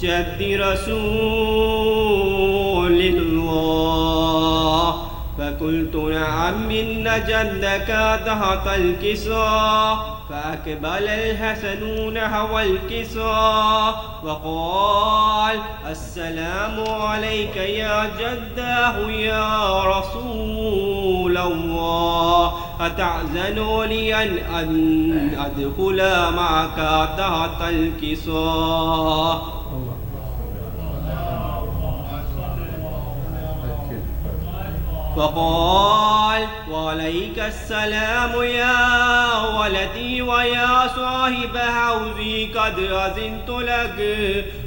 جد رسول الله. فقلت نعم إن جدك تحت الكساء. فأقبل الحسن نحو الكساء وقال السلام عليك يا جداه يا رسول الله، أتعزن لي أن أدخل معك تحت الكساء؟ فقال وعليك السلام يا ولدي ويا صاحب حوزي قد أذنت لك.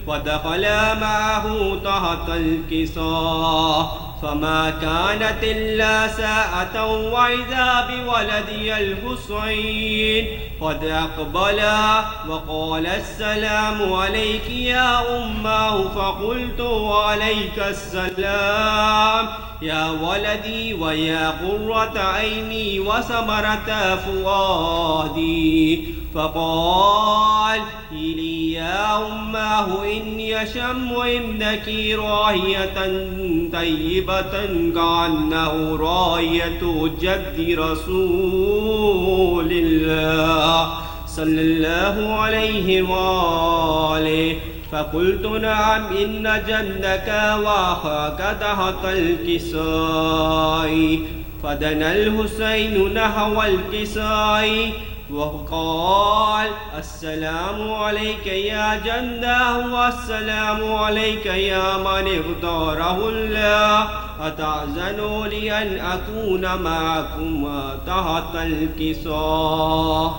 ودخل معه تحت الكساء فما كانت إلا ساعة وإذا بولدي الحسين قد أقبل وقال السلام عليك يا أمه. فقلت وعليك السلام يا ولدي ويا قرة عيني وثمرة فؤادي. فقال لي يا أمه إني أشم عندك راهية طيبة كأنه راهية جد رسول الله صلى الله عليه وآله. فقلت نعم إن جدك وأخاك تحت الكساء. فدنا الحسين نحو الكساء وقال السلام عليك يا جداه والسلام عليك يا من اختاره الله، أتأذن لي أن أكون معكما تحت الكساء؟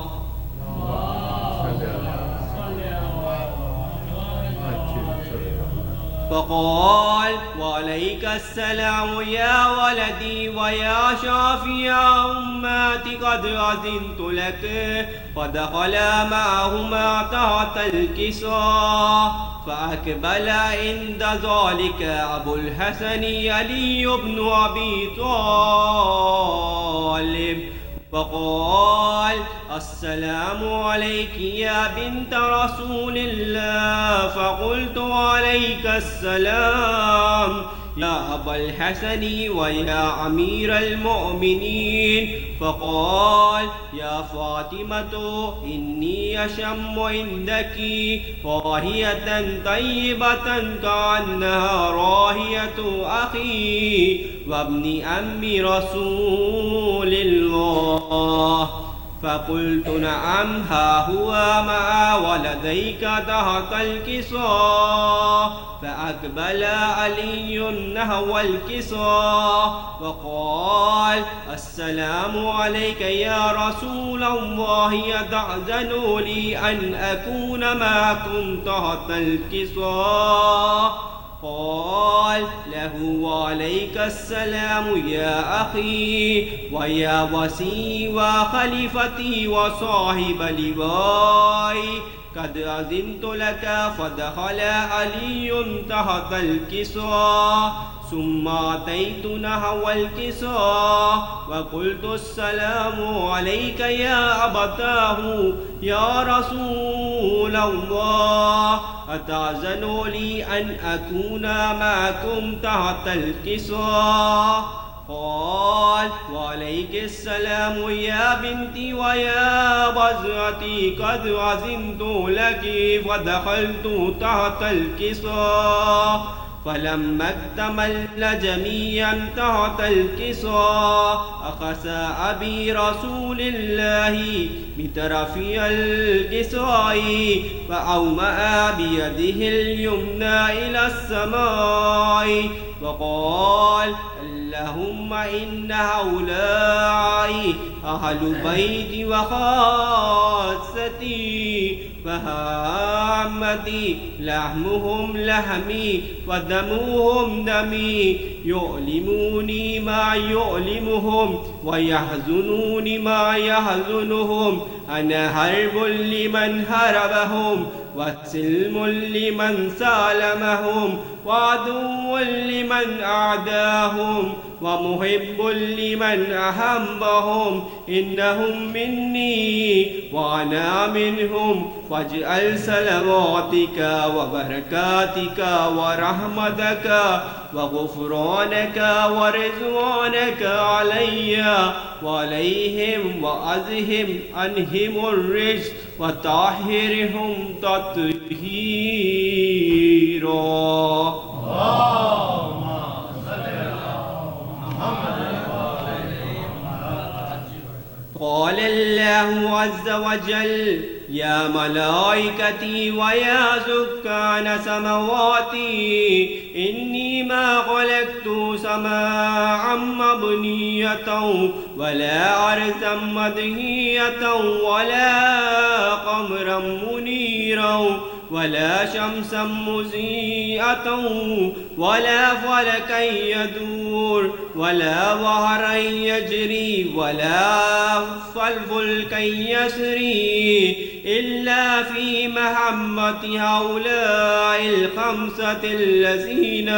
فقال وعليك السلام يا ولدي ويا شافي أمتي قد أذنت لك. فدخل معهما تحت الكساء فأقبل عند ذلك أبو الحسن علي بن أبي طالب فقال السلام عليك يا بنت رسول الله. فقلت عليك السلام يا أبا الحسن ويا أمير المؤمنين. فقال يا فاطمة إني أشم عندك راهية طيبة كأنها راهية أخي وابن أم رسول الله. فقلت نعم ها هو مع ولديك تحت الكساء. فأقبل علي نحو الكساء وقال السلام عليك يا رسول الله، أتأذن لي أن أكون معكم تحت الكساء؟ قال له وعليك السلام يا أخي ويا وسي وخليفتي وصاحب لواي، قد أذنت لك. فدخل علي تحت الكساء ثم أتيت نحو الكساء وقلت السلام عليك يا أبتاه يا رسول الله، أتأذن لي أن أكون معكم تحت الكساء؟ قال وعليك السلام يا بنتي ويا بزرتي قد أذنت لك. ودخلت تحت الكساء فلما اكتمل جميعا تحت الكساء أخذ أبي رسول الله بطرفي الكساء فأومأ بيده اليمنى إلى السماء وقال اللهم إن هؤلاء أهل بيتي وخاصتي فهامتي لحمهم لحمي ودمهم دمي، يؤلموني ما يؤلمهم ويحزنوني ما يحزنهم. أنا حرب لمن حاربهم وسلم لمن سالمهم وعدو لمن أعداهم. ومحب لمن أحبهم إنهم مني وأنا منهم واجعل صلواتك وبركاتك ورحمتك وغفرانك ورضوانك علي وعليهم وأزهم عنهم الرجس وطهرهم تطهيرا. قال الله عز وجل يا ملائكتي ويا سكان سمواتي إني ما خلقت سماعا مبنية ولا أرضا مدهية ولا قمرا منيرا ولا شمسا مضيئة ولا فلكا يدور ولا بحرا يجري ولا فلكا يسري إلا في محبة هؤلاء الخمسة الذين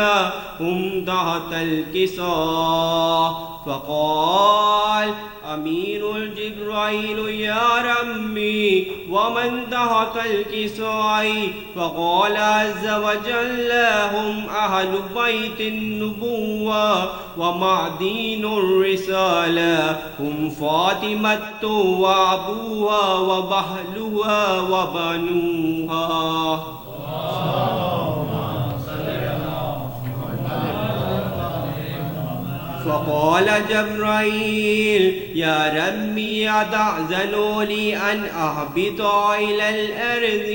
هم تحت الكساء. فقال أمين جبرائيل يا ربي ومن تحت الكساء؟ فقال عز وجل هم أهل بيت النبوة ومعدين الرسالة هم فاطمة وأبوها وبهلها وبنوها. فقال جبرائيل يا ربي أتأذن لي أن أهبط إلى الأرض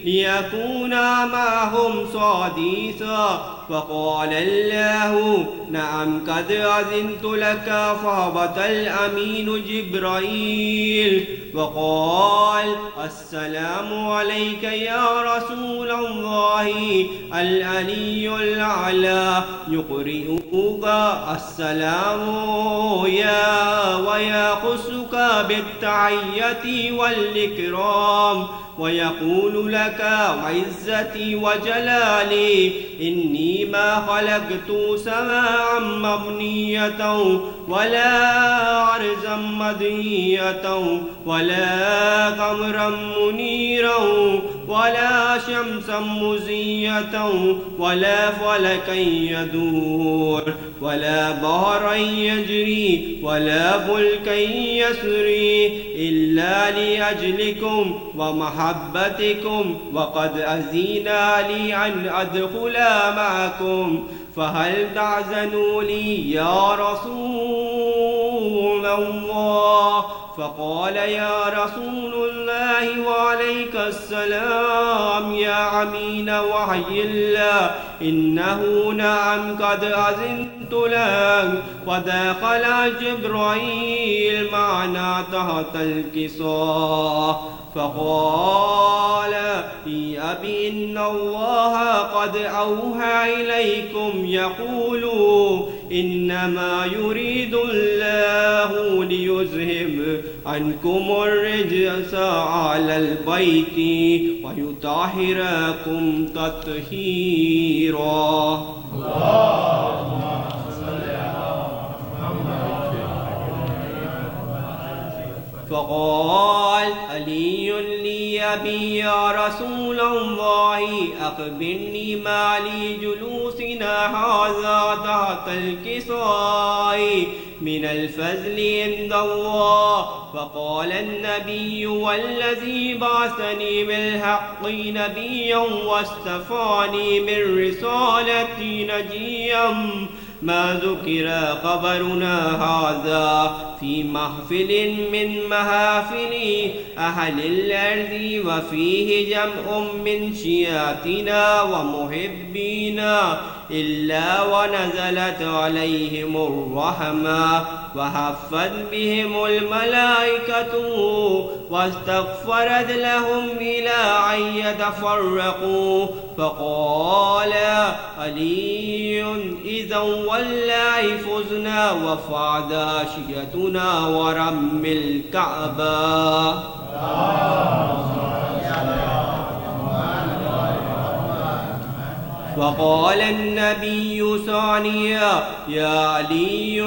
ليكون معهم صاديسا؟ فقال الله نعم قد أذنت لك. فهبط الأمين جبرائيل وقال السلام عليك يا رسول الله. العلي الأعلى يقرئك السلام ويخصك بالتحية والإكرام ويقول لك وعزتي وجلالي إني ما خلقت سماعا مبنية ولا أرضا مدنية ولا قمرا منيرا ولا شمسا مزية ولا فلكا يدور ولا بحرا يجري ولا فلكا يسري إلا لأجلكم ومحبتكم وقد أذن لي أن أدخل معكم فهل تعزنوا لي يا رسول الله؟ فقال يا رسول الله وعليك السلام يا أمين وحي الله إنه نعم قد أذنت لك. ودخل جبرائيل معنا تحت الكساء فقال يا أبي إن الله قد أوحى إليكم يقول إنما يريد الله ليذهب عنكم الرجس على البيت ويطهركم تطهيرا. فقال علي لي أبي يا رسول الله أخبرني ما لي جلوسنا هذا تحت الكساء من الفضل عند الله. فقال النبي والذي بعثني بالحق نبيا واصطفاني من رسالتي نجيا ما ذكر خبرنا هذا في محفل من محافل أهل الأرض وفيه جمع من شيعتنا ومحبينا إلا ونزلت عليهم الرحمة وحفت بهم الملائكة واستغفرت لهم إلى أن يتفرقوا. فقال علي إذا والله فزنا وفعد شيئتنا ورم الكعبة. وقال النبي ثانيا يا علي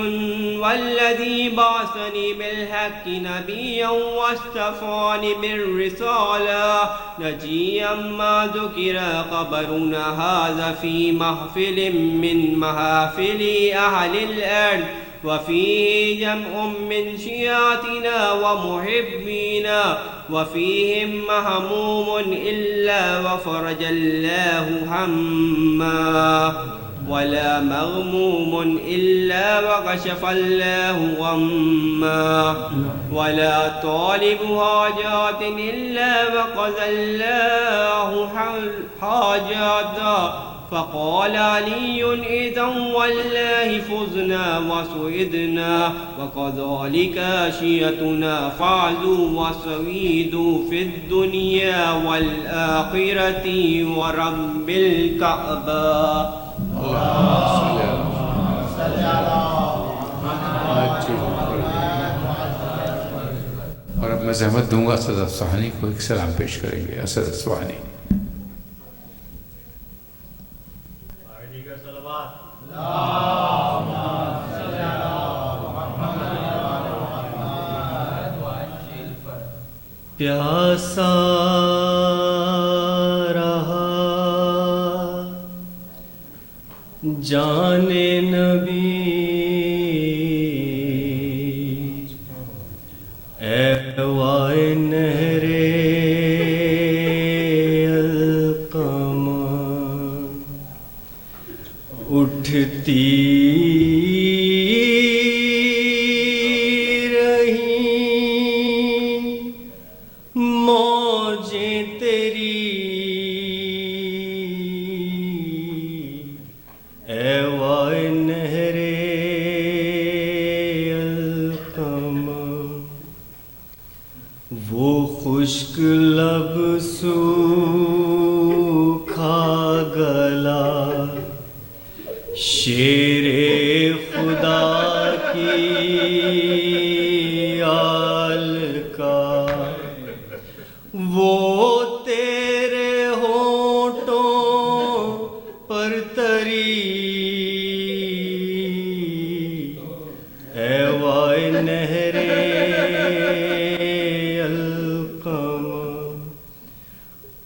والذي بعثني بالحق نبيا واصطفاني بالرسالة نجيا ما ذكر قبرنا هذا في محفل من محافل أهل الأرض وفيه جمع من شيعتنا ومحبينا وفيهم مهموم إلا وفرج الله هما ولا مغموم إلا وكشف الله غما ولا طالب حاجات إلا وقضى الله حاجاتا. فقال علي إذا والله فزنا وسعدنا وكذلك شيعتنا فعلوا وسويدوا في الدنيا والآخرة ورب الكعبة. اور اب میں زحمت دوں گا اسد اصفہانی کو ایک سلام پیش کریں گے. اسد اصفہانی. پیاسا رہا جان نبی اے وائے نہر القمر اٹھتی خشک لب سوکھا گلا شیر خدا کی آل کا وہ تیرے ہونٹوں پر تری اے وائے نہر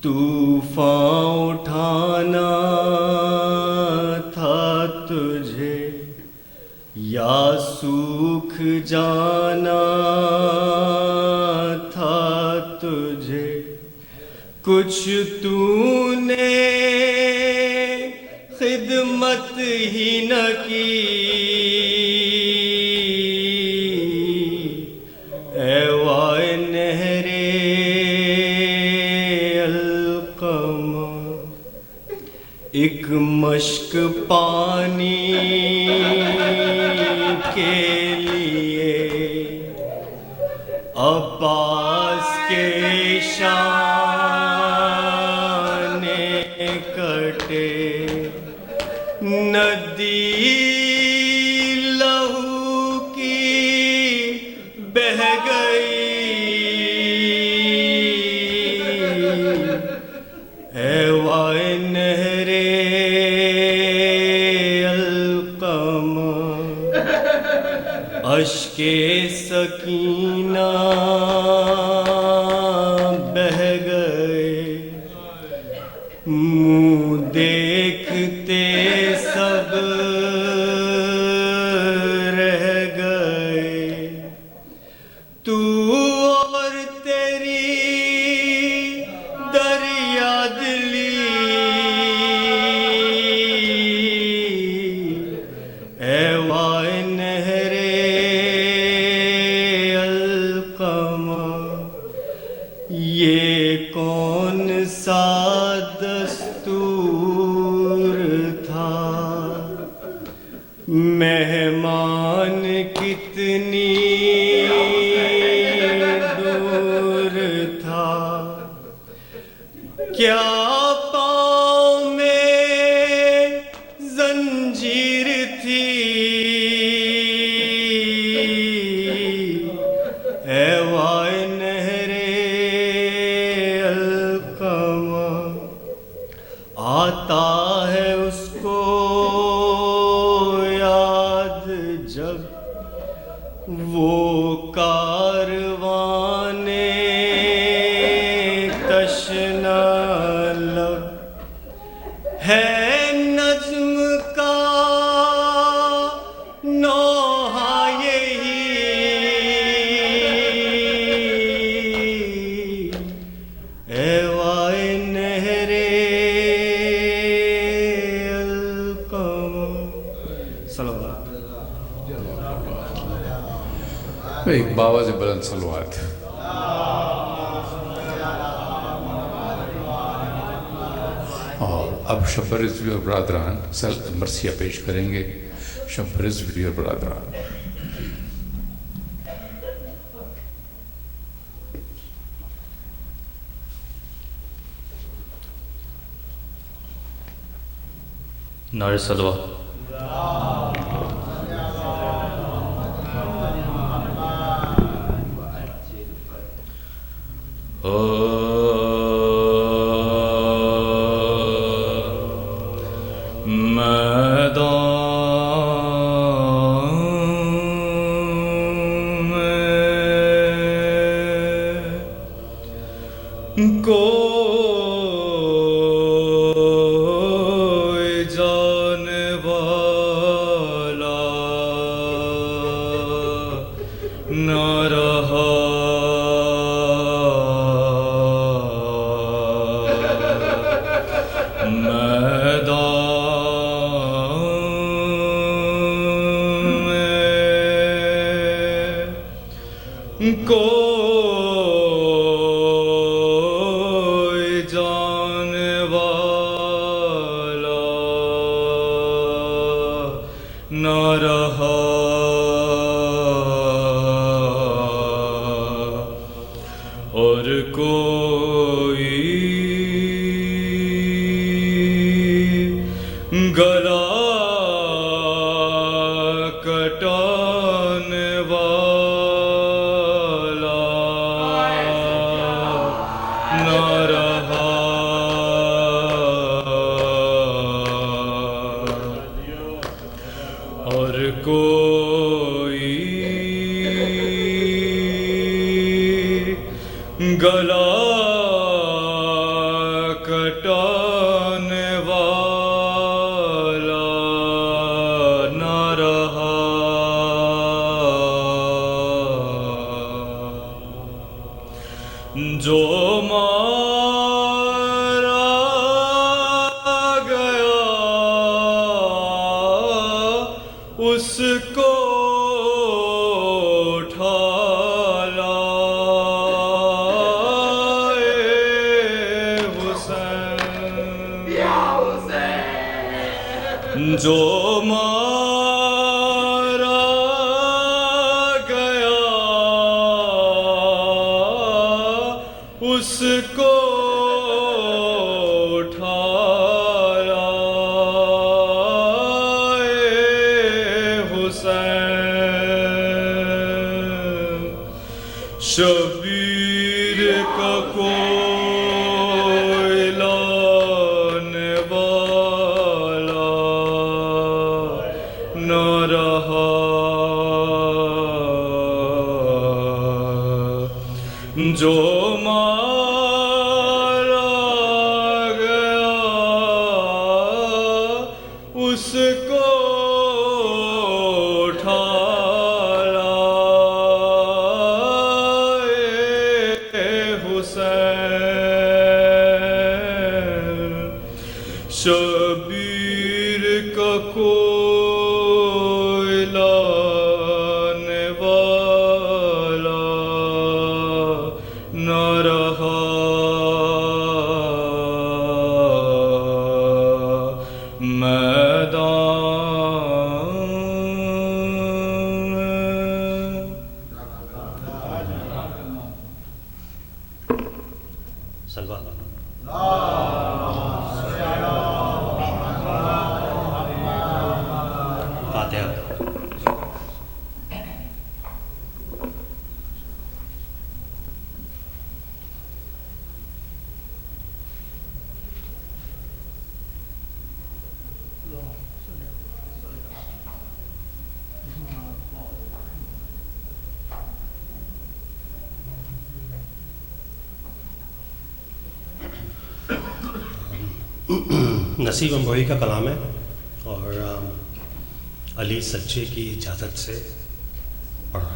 طوفان اٹھانا تھا تجھے یا سوکھ جانا تھا تجھے کچھ تو نے خدمت ہی نہ کی اے وائے نہر ایک مشک پانی کے لیے عباس کے شان کٹے ندی لہو کی بہہ گئی اے وائے نہر اشک سکینہ بہہ گئے منہ دیکھتے سب رہ گئے تو اور تیری دریا دلی اے وائے نہر یہ کون سا دستور تھا آتا ہے اس کو یاد جب وہ کاروان تشنا لب ہے نظم کا نوحہ یہی اے وائے نہر القمر صلوات ایک باواز بلند صلوات. اور اب شب رضوی اور برادران مرثیہ پیش کریں گے. شب رضوی اور برادران. نعرہ صلوات. کوئی جانے والا نہ رہا میدان کوئی جانے والا نہ رہا اور کوئی گلا کٹانے والا نہ رہا اور کوئی گلا کٹانے والا نہ رہا جو مارا گیا اس کو اٹھا لائے حسین. جو مارا گیا اس کو اٹھا لائے حسین. شبیر کا کوئی لانے والا نہ رہا جو مارا گیا اس کو اٹھا لائے حسین. شبیر کا کوئی لانے والا نہ رہا میدان نصیب امبوئی کا کلام ہے اور علی سچے کی اجازت سے پڑھا.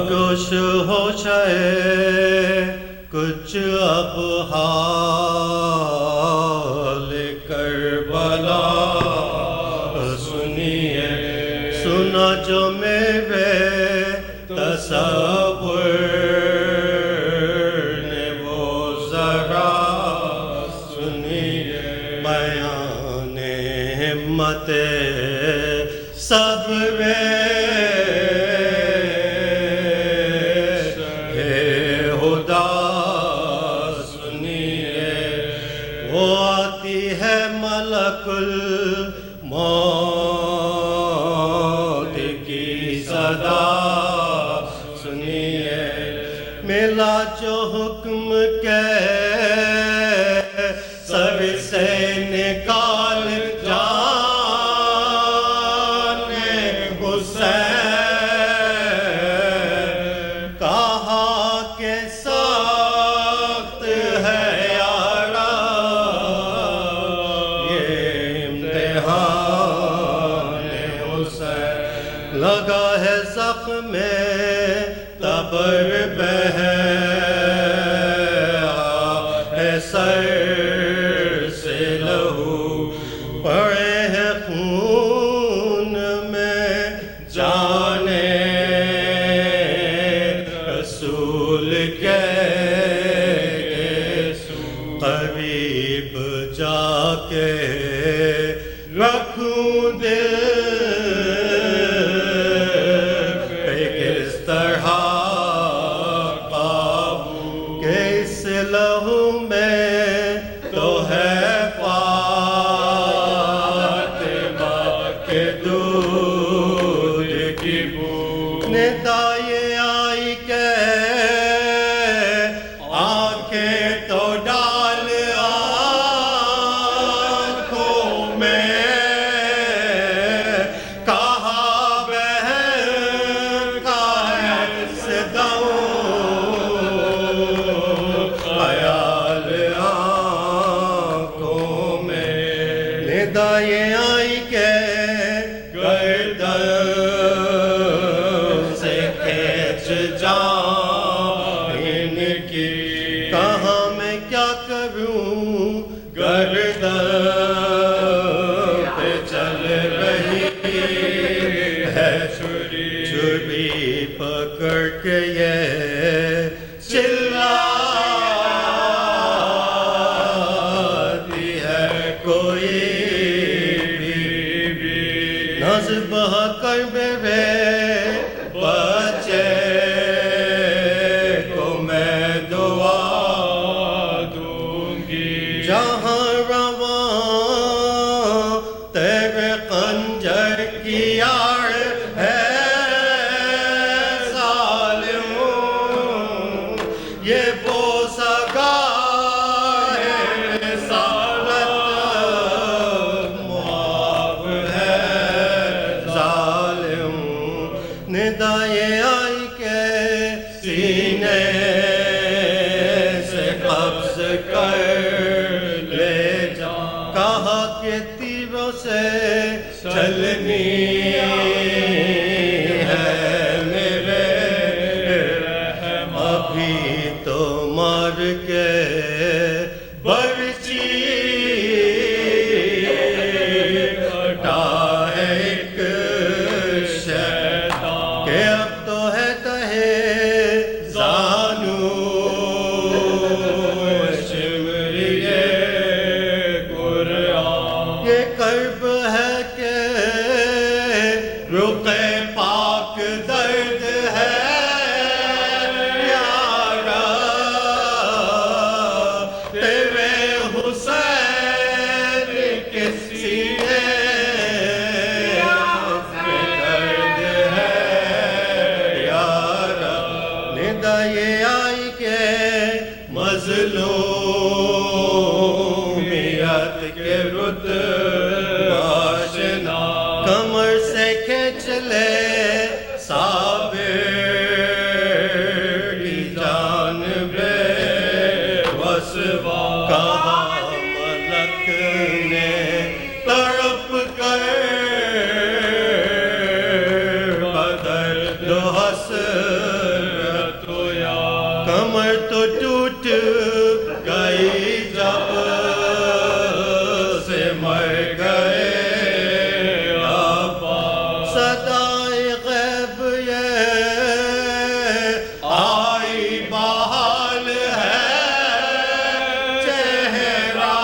گوش ہو جائے کچھ اب حال کربلا سنیے، سنا جو میرے تصور نے وہ ذرا سنیے، بیان ہمت صبر خدا سنیے، وہ آتی ہے ملک الموت کی صدا سنیے، ملا جو حکم کے سر سے نکال جان حسین، کہا کہ سخت ہے یارا یہ امتحان حسین، لگا ہے زخم تبر بہ ہے سر سے لہو، پڑے ہیں خون میں جانے رسول کے، قریب جا کے رکھوں دل پہ کس طرح قابو، کہ اس لہو میں تو ہے فاطمہ کے دودھ کی بو، ندا یہ آئی کہ آنکھیں تو ڈال آنکھوں میں، کہا بہن کا ہے صداؤں خیال آنکھوں میں، ندا یہ آئی کہ گردن سے کھینچ جان ان کی، کہاں میں کیا کروں گردن پہ چل رہی ہے چھری پکڑ کے یہ چلاتی ہے کوئی بھی، نظر بہا کر میرے بچے کو میں دعا دوں گی، جہاں رواں تیرے خنجر کی آڑ ہے ظالموں، یہ بوسہ گاہ رسالت معاف ہے ظالم، ندا یہ آئی کہ سینے سے قبض کر لے جا، کہا کہ تیروں سے چلنی ہے میرے رحم، ابھی تو مار کے برچی ہٹا ہے ایک شیطان، کہ اب تو ہے تہے زانو شمریے قرآن، یہ کرب ہے کہ رخ پاک درد ہے یارا، تیرے حسین کے سینے میں درد ہے یارا، ندا یہ آئی کہ مظلومیت کے رتبہ آشنا، کمر سے کھینچ لے صابر کہا ملک نے تڑپ کر بدرد و حسرت کمر تو ٹوٹ گئی جب سے مر گئے ابا صدائے غیب یہ آئی بحال ہے چہرہ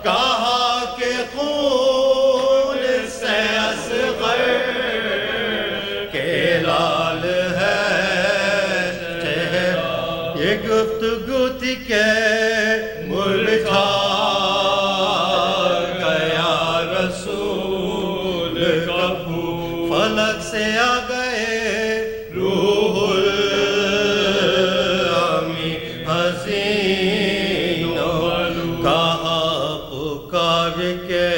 کہا کہ خون سے اصغر کے لال ہے چہرہ یہ گفتگو تھی کہ مرجھا گیا رسول کا پھول فلک سے آ گئے روح الامی حسین کہا پکار کے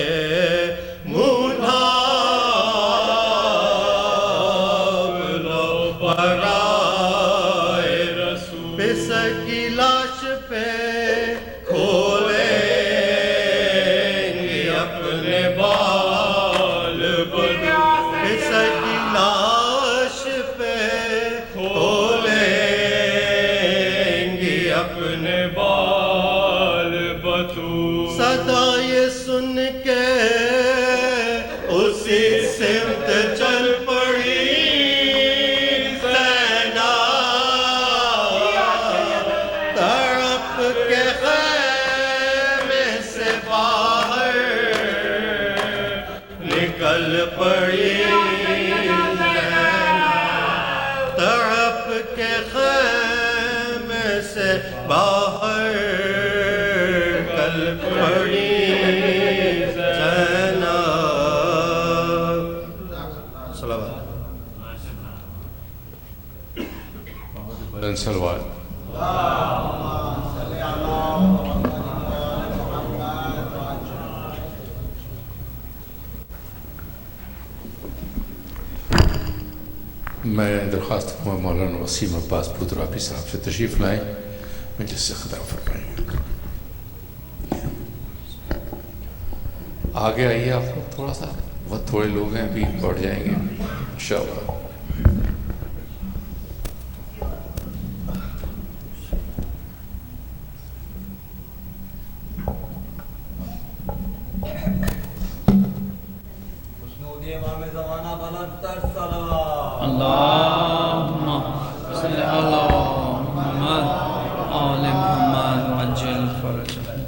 منہ ڈھانپ لو برائے رسول پسر کی لاش پہ کھولیں گے اپنے بال بدو پسر کی لاش پہ کھولیں گے اپنے بال بطول صدا یہ سن کے اسی سمت چل پڑی زینب تڑپ کے خیمے سے باہر نکل پڑی زینب تڑپ کے خیمے سے باہر نکل پڑی زینب صلوات بلند سلوات میں درخواست کروں مولانا وسیم عباس پودرابی صاحب سے تشریف لائیں مجلس سے خطاب فرمائیں. آگے آئیے آپ لوگ تھوڑا سا بہت تھوڑے لوگ ہیں ابھی بڑھ جائیں گے انشاءاللہ. اللهم صل على محمد آل محمد وعجل فرجهم.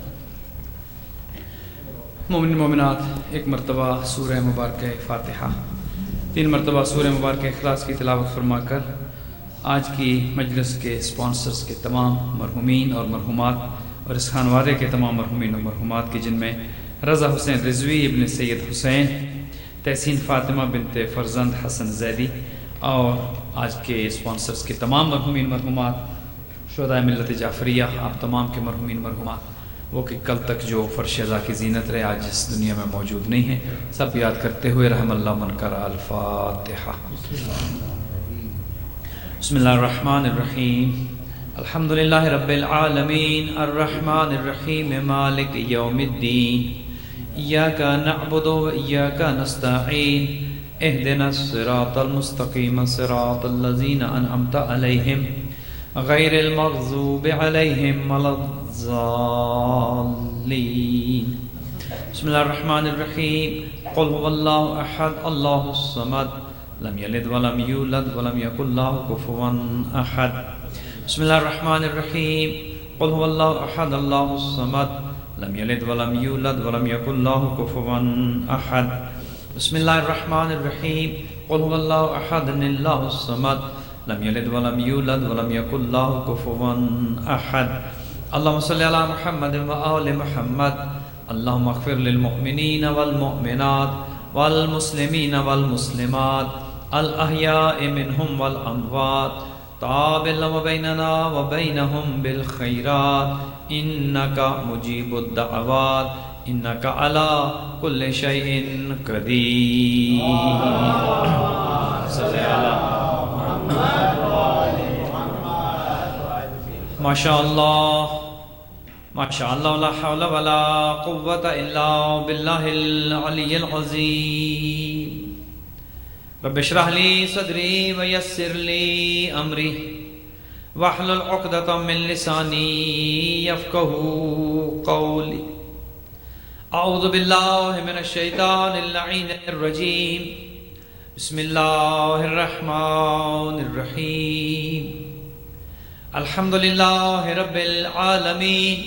مومن مومنات، ایک مرتبہ سورہ مبارکہ فاتحہ 3 مرتبہ سورہ مبارکہ اخلاص کی تلاوت فرما کر آج کی مجلس کے اسپانسرز کے تمام مرحومین اور مرحومات اور اس خانوادے کے تمام مرحومین اور مرحومات کی جن میں رضا حسین رضوی ابن سید حسین، تحسین فاطمہ بنت فرزند حسن زیدی اور آج کے اسپانسرز کے تمام مرحومین مرحومات، شہدائے ملت جعفریہ، آپ تمام کے مرحومین مرحومات، وہ کہ کل تک جو فرش ازا کی زینت رہے آج اس دنیا میں موجود نہیں ہیں، سب یاد کرتے ہوئے رحم اللہ من کر. الفاتحہ. بسم اللہ الرحمن الرحیم. الحمدللہ رب العالمین الرحمن الرحیم مالک یوم الدین. ایاک نعبد و ایاک نستعین. اہدنا الصراط المستقیم صراط الذین انعمت علیہم غیر المغضوب علیہم ولا الضالین. بسم اللہ الرحمن الرحیم. قل هو اللہ احد اللہ الصمد لم یلد ولم یولد ولم یکن له کفوا احد. بسم اللہ الرحمن الرحیم. قل هو اللہ احد اللہ الصمد لم یلد ولم یولد ولم یکن له کفوا احد. بسم اللہ الرحمن الرحیم. قل هو اللہ احد اللہ الصمد لم یلد ولم یولد ولم یکن له کفوا احد. اللہم صلی علی محمد و آل محمد. اللہم اغفر للمؤمنین والمؤمنات والمسلمین والمسلمات الاحیاء منہم والاموات. تاب اللہ بیننا و بینہم بالخیرات انکا مجیب الدعوات انکا علی کل شیء قدیر. صلی اللہ ماشاء اللہ لا حول ولا قوة الا باللہ العلی العظیم. رب اشرح لی صدری ویسر لی امری واحلل عقدۃ من لسانی یفقہوا قولی. اعوذ باللہ من الشیطان اللعین الرجیم. بسم اللہ الرحمن الرحیم. الحمد للہ رب العالمین.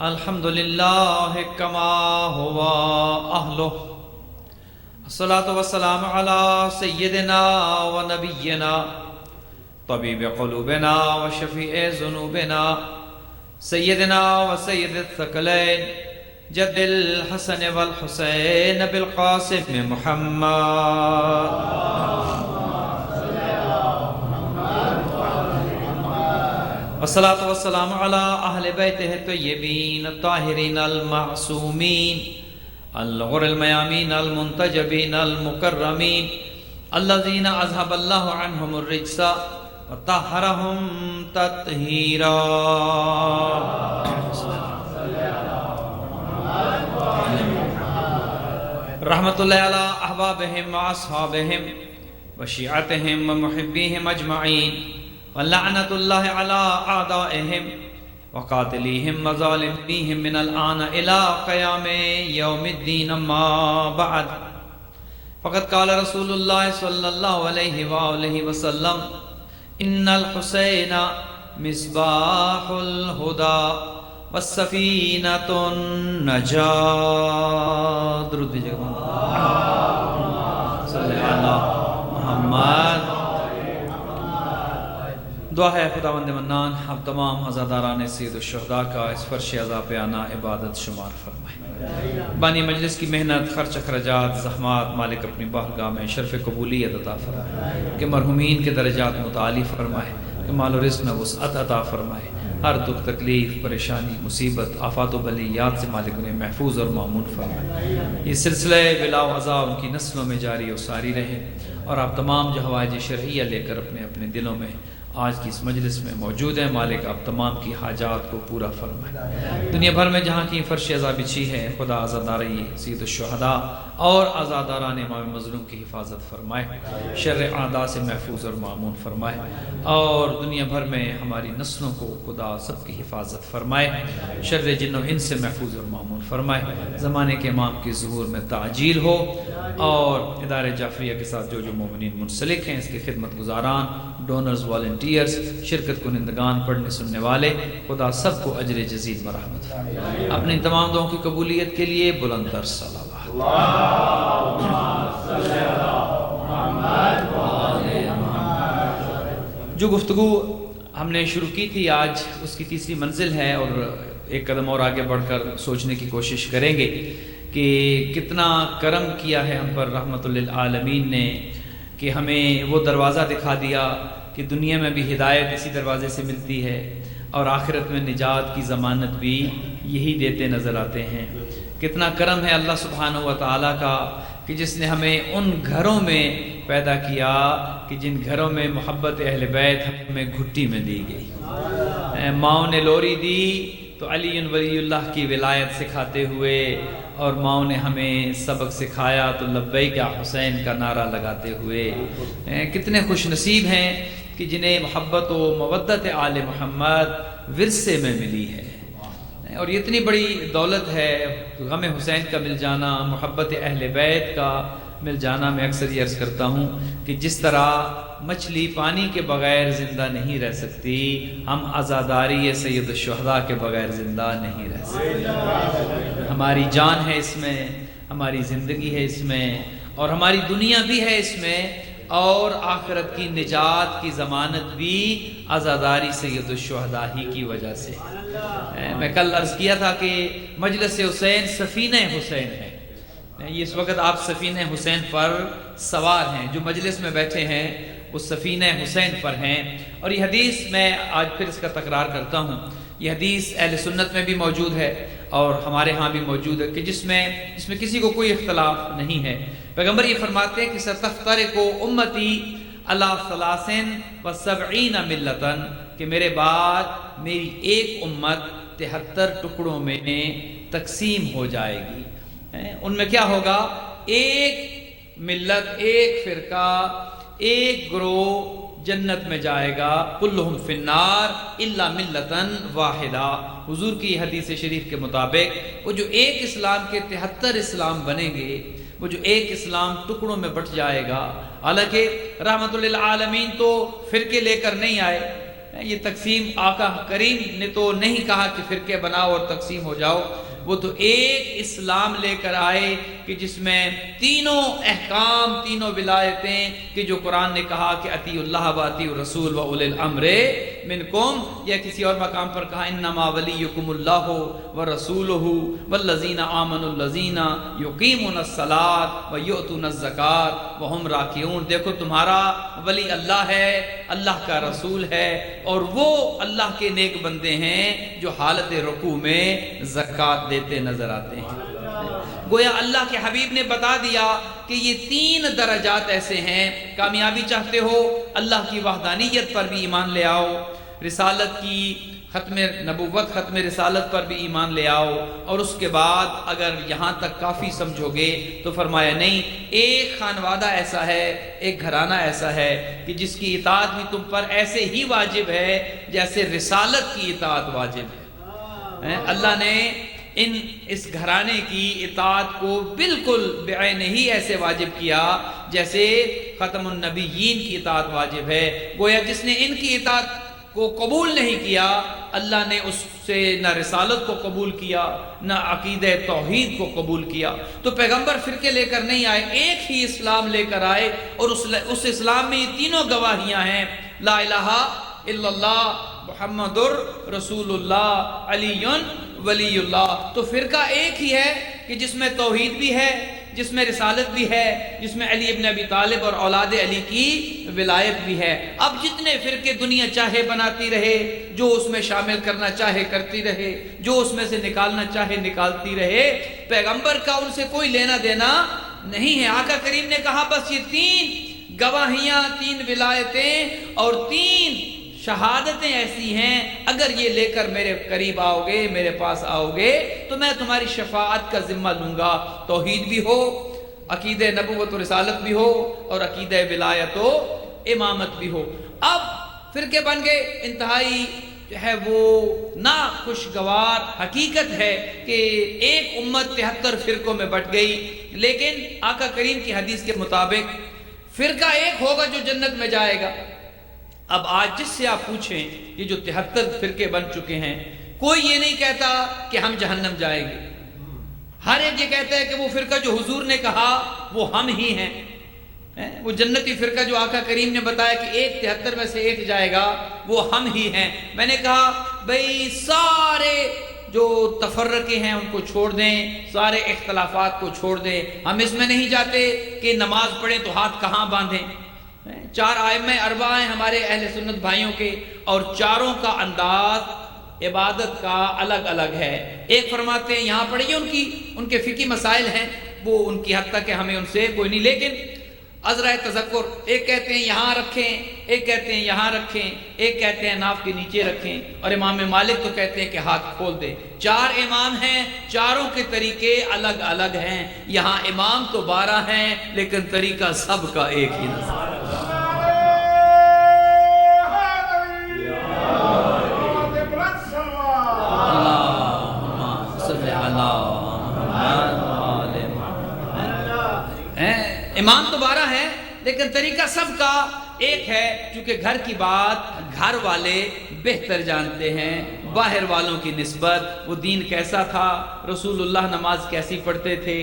الحمد للہ کما ہوا اہلہ. الصلاۃ والسلام علی سیدنا و نبینا طبیب قلوبنا و شفیع ذنوبنا سیدنا و سید الثقلین جد الحسن والحسین بالقاسم محمد. والصلاة والسلام على اہل بیتہ الطیبین الطاہرین المعصومین الغر المیامین المنتجبین المکرمین الذین اذهب اللہ عنہم الرجس وطہرہم تطہیرا. رحمت اللہ علی احبابہم واصحابہم وشیعتہم ومحبیہم اجمعین ولعنت اللہ علی اعدائہم وقاتلیہم وظالمیہم من الآن الى قیام یوم الدین. اما بعد فقد قال رسول اللہ صلی اللہ علیہ وآلہ وسلم ان الحسین مصباح الہدی والسفینۃ النجاة. درود دیجئے صلی اللہ محمد. دعا ہے خداوند منان اب تمام عزاداران سید الشہداء کا اس فرش عزا پہ آنا عبادت شمار فرمائے. بانی مجلس کی محنت، خرچ اخراجات، زحمات مالک اپنی بارگاہ میں شرف قبولیت عطا فرمائے، کہ مرحومین کے درجات متعالی فرمائے، کہ مال و رزق میں وسعت عطا فرمائے. ہر دکھ تکلیف پریشانی مصیبت آفات و بلیات سے مالک انہیں محفوظ اور معمون فرمائے. یہ سلسلہ بلا و عزا ان کی نسلوں میں جاری و ساری رہے، اور آپ تمام جو حوائج شرعیہ لے کر اپنے اپنے دلوں میں آج کی اس مجلس میں موجود ہیں، مالک آپ تمام کی حاجات کو پورا فرمائے. دنیا بھر میں جہاں کی فرش عزا بچھی ہے، خدا عزاداری سید الشہداء اور عزاداران امام مظلوم کی حفاظت فرمائے، شر اعداء سے محفوظ اور معمون فرمائے، اور دنیا بھر میں ہماری نسلوں کو خدا سب کی حفاظت فرمائے، شر جن و انس سے محفوظ اور معمون فرمائے. زمانے کے امام کی ظہور میں تعجیل ہو، اور ادارے جعفریہ کے ساتھ جو مومنین منسلک ہیں، اس کے خدمت گزاران، ڈونرز، والنٹیئرز، شرکت کنندگان، پڑھنے سننے والے، خدا سب کو اجر جزیل مرحمت فرمائے. اپنی تمام دعاؤں کی قبولیت کے لیے بلند تر صلوات. جو گفتگو ہم نے شروع کی تھی آج اس کی تیسری منزل ہے، اور ایک قدم اور آگے بڑھ کر سوچنے کی کوشش کریں گے کہ کتنا کرم کیا ہے ہم پر رحمت للعالمین نے، کہ ہمیں وہ دروازہ دکھا دیا کہ دنیا میں بھی ہدایت اسی دروازے سے ملتی ہے، اور آخرت میں نجات کی ضمانت بھی یہی دیتے نظر آتے ہیں. کتنا کرم ہے اللہ سبحانہ و تعالیٰ کا کہ جس نے ہمیں ان گھروں میں پیدا کیا کہ جن گھروں میں محبت اہل بیت ہمیں گھٹی میں دی گئی. ماؤں نے لوری دی تو علی ولی اللہ کی ولایت سکھاتے ہوئے، اور ماؤں نے ہمیں سبق سکھایا تو لبیک یا حسین کا نعرہ لگاتے ہوئے. کتنے خوش نصیب ہیں کہ جنہیں محبت و مودت آل محمد ورثے میں ملی ہے، اور یہ اتنی بڑی دولت ہے. غم حسین کا مل جانا، محبت اہل بیت کا مل جانا. میں اکثر یہ عرض کرتا ہوں کہ جس طرح مچھلی پانی کے بغیر زندہ نہیں رہ سکتی، ہم عزاداری سید الشہداء کے بغیر زندہ نہیں رہ سکتے. ہماری جان ہے اس میں، ہماری زندگی ہے اس میں، اور ہماری دنیا بھی ہے اس میں، اور آخرت کی نجات کی ضمانت بھی عزاداری سید الشہداء ہی کی وجہ سے. میں کل عرض کیا تھا کہ مجلس حسین سفینہ حسین ہے. اس وقت آپ سفینہ حسین پر سوار ہیں، جو مجلس میں بیٹھے ہیں وہ سفینہ حسین پر ہیں. اور یہ حدیث میں آج پھر اس کا تکرار کرتا ہوں، یہ حدیث اہل سنت میں بھی موجود ہے اور ہمارے ہاں بھی موجود ہے، کہ جس میں کسی کو کوئی اختلاف نہیں ہے. پیغمبر یہ فرماتے ہیں کہ ستفترق امتی علی ثلاثن و سبعین ملتن، کہ میرے بعد میری ایک امت 73 ٹکڑوں میں تقسیم ہو جائے گی۔ ان میں کیا ہوگا؟ ایک ملت، ایک فرقہ، ایک گروہ جنت میں جائے گا، کلہم فی النار الا ملتن واحدہ۔ حضور کی حدیث شریف کے مطابق وہ جو ایک اسلام کے 73 اسلام بنیں گے، وہ جو ایک اسلام ٹکڑوں میں بٹ جائے گا، حالانکہ رحمت للعالمین تو فرقے لے کر نہیں آئے، یہ تقسیم آقا کریم نے تو نہیں کہا کہ فرقے بناؤ اور تقسیم ہو جاؤ، وہ تو ایک اسلام لے کر آئے کہ جس میں تینوں احکام، تینوں ولایتیں، کہ جو قرآن نے کہا کہ اطیعوا اللہ و اطیعوا الرسول و اولی الامر منکم، یا کسی اور مقام پر کہا انما ولیکم اللہ و رسولہ والذین آمنوا الذین یقیمون الصلاۃ و یؤتون الزکاۃ وہم راکعون۔ دیکھو تمہارا ولی اللہ ہے، اللہ کا رسول ہے، اور وہ اللہ کے نیک بندے ہیں جو حالت رکوع میں زکوٰۃ دیتے نظر آتے ہیں۔ گویا اللہ کے حبیب نے بتا دیا کہ یہ 3 درجات ایسے ہیں۔ کامیابی چاہتے ہو، اللہ کی وحدانیت پر بھی ایمان لے آؤ، رسالت کی ختم نبوت، ختم رسالت پر بھی ایمان لے آؤ، اور اس کے بعد اگر یہاں تک کافی سمجھو گے تو فرمایا نہیں، ایک خانوادہ ایسا ہے، ایک گھرانہ ایسا ہے کہ جس کی اطاعت بھی تم پر ایسے ہی واجب ہے جیسے رسالت کی اطاعت واجب ہے۔ اللہ نے اس گھرانے کی اطاعت کو بالکل بعین ہی ایسے واجب کیا جیسے ختم النبیین کی اطاعت واجب ہے۔ گویا جس نے ان کی اطاعت کو قبول نہیں کیا، اللہ نے اس سے نہ رسالت کو قبول کیا، نہ عقیدہ توحید کو قبول کیا۔ تو پیغمبر فرقے لے کر نہیں آئے، ایک ہی اسلام لے کر آئے، اور اس اسلام میں یہ تینوں گواہیاں ہیں، لا الہ الا اللہ محمد رسول اللہ علی ولی اللہ۔ تو فرقہ ایک ہی ہے کہ جس میں توحید بھی ہے، جس میں رسالت بھی ہے، جس میں علی ابن ابی طالب اور اولاد علی کی ولایت بھی ہے۔ اب جتنے فرقے دنیا چاہے بناتی رہے، جو اس میں شامل کرنا چاہے کرتی رہے، جو اس میں سے نکالنا چاہے نکالتی رہے، پیغمبر کا ان سے کوئی لینا دینا نہیں ہے۔ آقا کریم نے کہا بس یہ 3 گواہیاں، 3 ولایتیں اور 3 شہادتیں ایسی ہیں، اگر یہ لے کر میرے قریب آؤ گے، میرے پاس آؤ گے تو میں تمہاری شفاعت کا ذمہ لوں گا۔ توحید بھی ہو، عقیدہ نبوت و رسالت بھی ہو، اور عقیدہ ولایت و امامت بھی ہو۔ اب فرقے بن گئے، انتہائی جو ہے وہ ناخوشگوار حقیقت ہے کہ ایک امت 73 فرقوں میں بٹ گئی، لیکن آقا کریم کی حدیث کے مطابق فرقہ ایک ہوگا جو جنت میں جائے گا۔ اب آج جس سے آپ پوچھیں، یہ جو 73 فرقے بن چکے ہیں، کوئی یہ نہیں کہتا کہ ہم جہنم جائیں گے، ہر ایک یہ کہتا ہے کہ وہ فرقہ جو حضور نے کہا وہ ہم ہی ہیں، وہ جنتی فرقہ جو آقا کریم نے بتایا کہ ایک 73 میں سے ایک جائے گا وہ ہم ہی ہیں۔ میں نے کہا بھئی سارے جو تفرقے ہیں ان کو چھوڑ دیں، سارے اختلافات کو چھوڑ دیں، ہم اس میں نہیں جاتے کہ نماز پڑھیں تو ہاتھ کہاں باندھیں۔ 4 ائمہ اربعہ ہیں ہمارے اہل سنت بھائیوں کے، اور چاروں کا انداز عبادت کا الگ الگ ہے۔ ایک فرماتے ہیں یہاں پڑھیے، ان کے فقہی مسائل ہیں، وہ ان کی حد تک کہ ہمیں ان سے کوئی نہیں، لیکن عذرا تذکر، ایک کہتے ہیں یہاں رکھیں، ایک کہتے ہیں یہاں رکھیں، ایک کہتے ہیں ناف کے نیچے رکھیں، اور امام مالک تو کہتے ہیں کہ ہاتھ کھول دیں۔ 4 امام ہیں، چاروں کے طریقے الگ الگ ہیں، یہاں امام تو 12 ہیں لیکن طریقہ سب کا ایک ہی نظر۔ امام تو 12 ہیں لیکن طریقہ سب کا ایک ہے، کیونکہ گھر کی بات گھر والے بہتر جانتے ہیں باہر والوں کی نسبت۔ وہ دین کیسا تھا، رسول اللہ نماز کیسی پڑھتے تھے،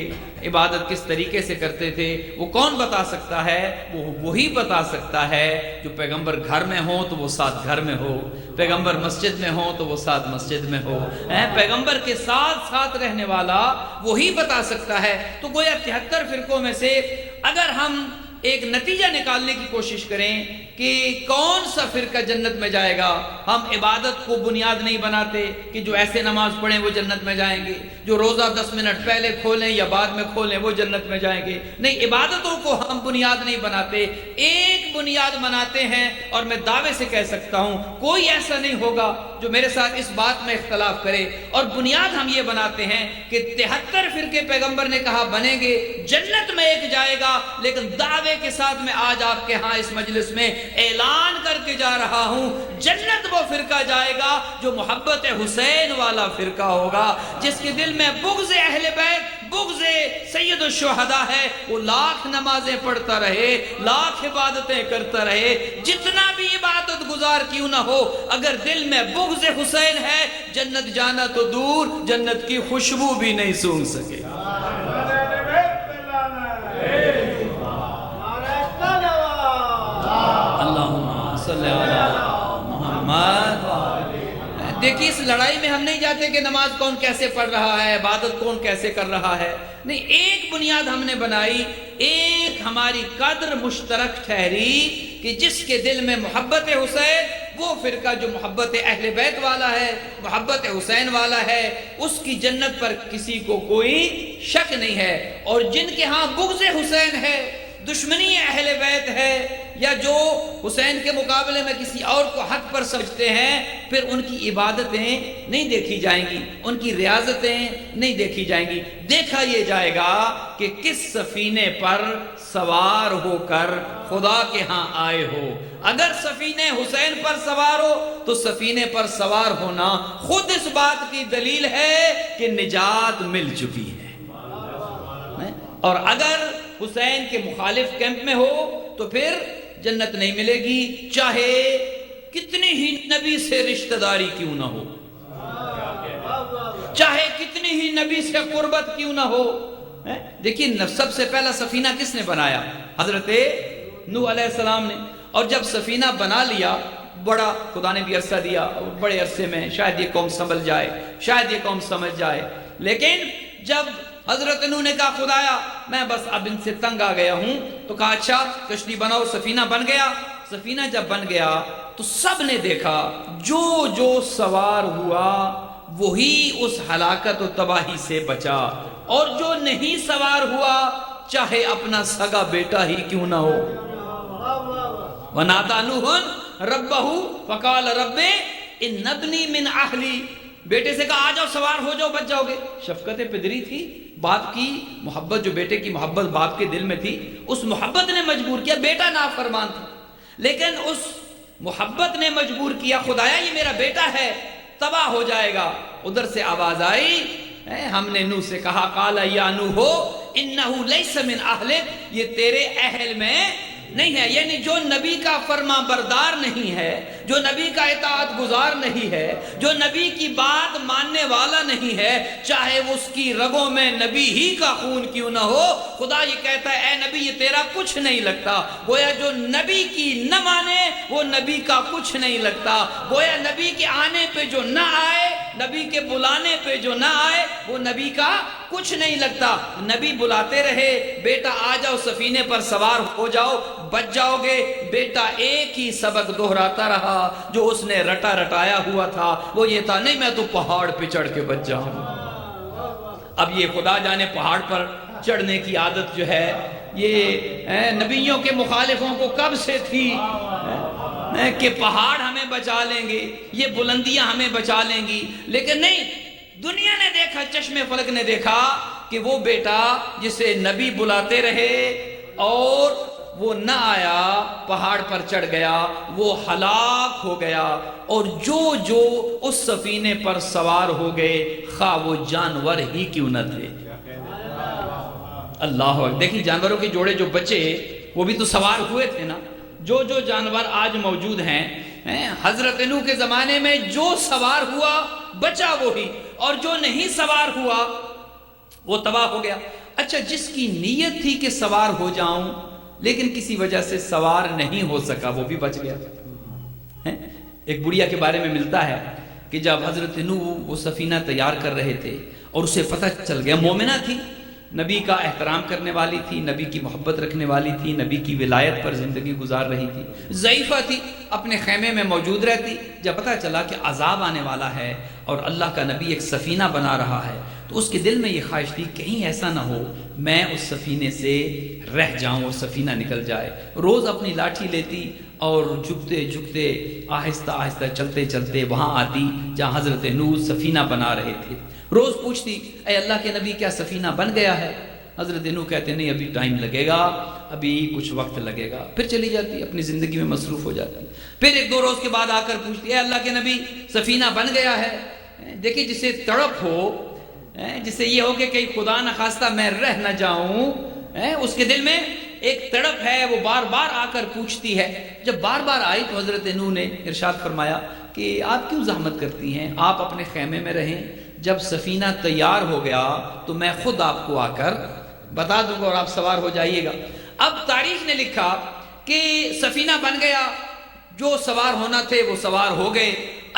عبادت کس طریقے سے کرتے تھے، وہ کون بتا سکتا ہے؟ وہ وہی بتا سکتا ہے جو پیغمبر گھر میں ہو تو وہ ساتھ گھر میں ہو، پیغمبر مسجد میں ہو تو وہ ساتھ مسجد میں ہو، پیغمبر کے ساتھ ساتھ رہنے والا وہی بتا سکتا ہے۔ تو گویا 73 فرقوں میں سے اگر ہم ایک نتیجہ نکالنے کی کوشش کریں کہ کون سا فرقہ جنت میں جائے گا۔ ہم عبادت کو بنیاد نہیں بناتے کہ جو ایسے نماز پڑھیں وہ جنت میں جائیں گے، جو روزہ 10 منٹ پہلے کھولیں یا بعد میں کھولیں وہ جنت میں جائیں گے۔ نہیں، عبادتوں کو ہم بنیاد نہیں بناتے، ایک بنیاد بناتے ہیں، اور میں دعوے سے کہہ سکتا ہوں کوئی ایسا نہیں ہوگا جو میرے ساتھ اس بات میں اختلاف کرے، اور بنیاد ہم یہ بناتے ہیں کہ 73 فرقے پیغمبر نے کہا بنیں گے، جنت میں ایک جائے گا، لیکن دعوے کے ساتھ میں آج آپ کے ہاں اس مجلس میں اعلان کر کے جا رہا ہوں، جنت وہ فرقہ جائے گا جو محبت حسین والا فرقہ ہوگا، جس کے دل میں بغض اہل بیت، بغض سید الشہداء ہے، وہ لاکھ نمازیں پڑھتا رہے، لاکھ عبادتیں کرتا رہے، جتنا بھی عبادت گزار کیوں نہ ہو، اگر دل میں بغض حسین ہے، جنت جانا تو دور، جنت کی خوشبو بھی نہیں سونگھ سکے۔ اللہم صلی علی محمد۔ دیکھیے اس لڑائی میں ہم نہیں جاتے کہ نماز کون کیسے پڑھ رہا ہے، عبادت کون کیسے کر رہا ہے، نہیں، ایک بنیاد ہم نے بنائی، ایک ہماری قدر مشترک ٹھہری کہ جس کے دل میں محبت حسین، وہ فرقہ جو محبت اہل بیت والا ہے، محبت حسین والا ہے، اس کی جنت پر کسی کو کوئی شک نہیں ہے، اور جن کے ہاں بغض حسین ہے، دشمنی اہل بیت ہے، یا جو حسین کے مقابلے میں کسی اور کو حق پر سمجھتے ہیں، پھر ان کی عبادتیں نہیں دیکھی جائیں گی، ان کی ریاضتیں نہیں دیکھی جائیں گی، دیکھا یہ جائے گا کہ کس سفینے پر سوار ہو کر خدا کے ہاں آئے ہو۔ اگر سفینے حسین پر سوار ہو تو سفینے پر سوار ہونا خود اس بات کی دلیل ہے کہ نجات مل چکی ہے، اور اگر حسین کے مخالف کیمپ میں ہو تو پھر جنت نہیں ملے گی، چاہے کتنی ہی نبی سے رشتہ داری کیوں نہ ہو، چاہے کتنی ہی نبی سے قربت کیوں نہ ہو۔ دیکھیے سب سے پہلا سفینہ کس نے بنایا؟ حضرت نوح علیہ السلام نے، اور جب سفینہ بنا لیا، بڑا خدا نے بھی عرصہ دیا، بڑے عرصے میں شاید یہ قوم سنبھل جائے، شاید یہ قوم سمجھ جائے، لیکن جب حضرت نوح نے کہا خدایا میں بس اب ان سے تنگ آ گیا ہوں، تو کہا اچھا کشتی بناؤ، سفینہ بن گیا۔ سفینہ جب بن گیا تو سب نے دیکھا جو جو سوار ہوا وہی اس ہلاکت و تباہی سے بچا، اور جو نہیں سوار ہوا چاہے اپنا سگا بیٹا ہی کیوں نہ ہو۔ وَنَادَى نُوحٌ رَبَّهُ فَقَالَ رَبِّ إِنَّ ابْنِي مِنْ أَهْلِي، بیٹے سے کہا آ جاؤ سوار ہو جاؤ بچ جاؤ گے۔ شفقت پدری تھی، باپ کی محبت، جو بیٹے کی محبت باپ کے دل میں تھی، اس محبت نے مجبور کیا، بیٹا نافرمان تھا لیکن اس محبت نے مجبور کیا، خدایا یہ میرا بیٹا ہے تباہ ہو جائے گا۔ ادھر سے آواز آئی، ہم نے نوح سے کہا قال یا نوح انہ لیس من اہلک، یہ تیرے اہل میں نہیں ہے، یعنی جو نبی کا فرما بردار نہیں ہے، جو نبی کا اطاعت گزار نہیں ہے، جو نبی کی بات ماننے والا نہیں ہے، چاہے اس کی رگوں میں نبی ہی کا خون کیوں نہ ہو، خدا یہ کہتا ہے اے نبی یہ تیرا کچھ نہیں لگتا۔ گویا جو نبی کی نہ مانے وہ نبی کا کچھ نہیں لگتا، گویا نبی کے آنے پہ جو نہ آئے، نبی کے بلانے پہ جو نہ آئے وہ نبی کا کچھ نہیں لگتا۔ نبی بلاتے رہے بیٹا آ جاؤ سفینے پر سوار ہو جاؤ بچ جاؤ گے، بیٹا ایک ہی سبق دہراتا رہا جو اس نے رٹا رٹایا ہوا تھا، وہ یہ تھا نہیں میں تو پہاڑ پہ چڑھ کے بچ جاؤں۔ اب یہ خدا جانے پہاڑ پر چڑھنے کی عادت جو ہے یہ نبیوں کے مخالفوں کو کب سے تھی کہ پہاڑ ہمیں بچا لیں گے، یہ بلندیاں ہمیں بچا لیں گی، لیکن نہیں، دنیا نے دیکھا، چشم فلک نے دیکھا کہ وہ بیٹا جسے نبی بلاتے رہے اور وہ نہ آیا، پہاڑ پر چڑھ گیا، وہ ہلاک ہو گیا، اور جو جو اس سفینے پر سوار ہو گئے خواہ وہ جانور ہی کیوں نہ تھے۔ اللہ اکبر، دیکھیں جانوروں کے جوڑے جو بچے وہ بھی تو سوار ہوئے تھے نا۔ جو جو جانور آج موجود ہیں، حضرت نوح کے زمانے میں جو سوار ہوا بچا وہی، اور جو نہیں سوار ہوا وہ تباہ ہو گیا۔ اچھا جس کی نیت تھی کہ سوار ہو جاؤں لیکن کسی وجہ سے سوار نہیں ہو سکا وہ بھی بچ گیا۔ ایک بڑھیا کے بارے میں ملتا ہے کہ جب حضرت نوح وہ سفینہ تیار کر رہے تھے اور اسے پتہ چل گیا، مومنہ تھی، نبی کا احترام کرنے والی تھی، نبی کی محبت رکھنے والی تھی، نبی کی ولایت پر زندگی گزار رہی تھی، ضعیفہ تھی، اپنے خیمے میں موجود رہتی۔ جب پتہ چلا کہ عذاب آنے والا ہے اور اللہ کا نبی ایک سفینہ بنا رہا ہے تو اس کے دل میں یہ خواہش تھی کہیں ایسا نہ ہو میں اس سفینے سے رہ جاؤں اور سفینہ نکل جائے۔ روز اپنی لاٹھی لیتی اور جھکتے جھکتے آہستہ آہستہ چلتے چلتے وہاں آتی جہاں حضرت نوح سفینہ بنا رہے تھے۔ روز پوچھتی اے اللہ کے نبی کیا سفینہ بن گیا ہے؟ حضرت نوح کہتے نہیں ابھی ٹائم لگے گا، ابھی کچھ وقت لگے گا۔ پھر چلی جاتی، اپنی زندگی میں مصروف ہو جاتی۔ پھر ایک دو روز کے بعد آ کر پوچھتی اے اللہ کے نبی سفینہ بن گیا ہے؟ دیکھیے جسے تڑپ ہو، جسے یہ ہو کہ کہیں خدا نخواستہ میں رہ نہ جاؤں، اس کے دل میں ایک تڑپ ہے، وہ بار بار آ کر پوچھتی ہے۔ جب بار بار آئی تو حضرت نوح نے ارشاد فرمایا کہ آپ کیوں زحمت کرتی ہیں، آپ اپنے خیمے میں رہیں، جب سفینہ تیار ہو گیا تو میں خود آپ کو آ کر بتا دوں گا اور آپ سوار ہو جائیے گا۔ اب تاریخ نے لکھا کہ سفینہ بن گیا، جو سوار ہونا تھے وہ سوار ہو گئے۔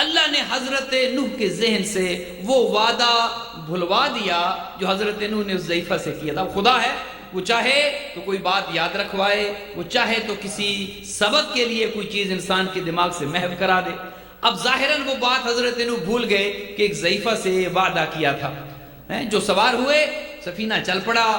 اللہ نے حضرت نوح کے ذہن سے وہ وعدہ بھلوا دیا جو حضرت نوح نے اس ضعیفہ سے کیا تھا۔ خدا ہے، وہ چاہے تو کوئی بات یاد رکھوائے، وہ چاہے تو کسی سبق کے لیے کوئی چیز انسان کے دماغ سے محو کرا دے۔ اب ظاہراً وہ بات حضرت نوح بھول گئے کہ ایک ضعیفہ سے وعدہ کیا تھا۔ جو سوار ہوئے، سفینہ چل پڑا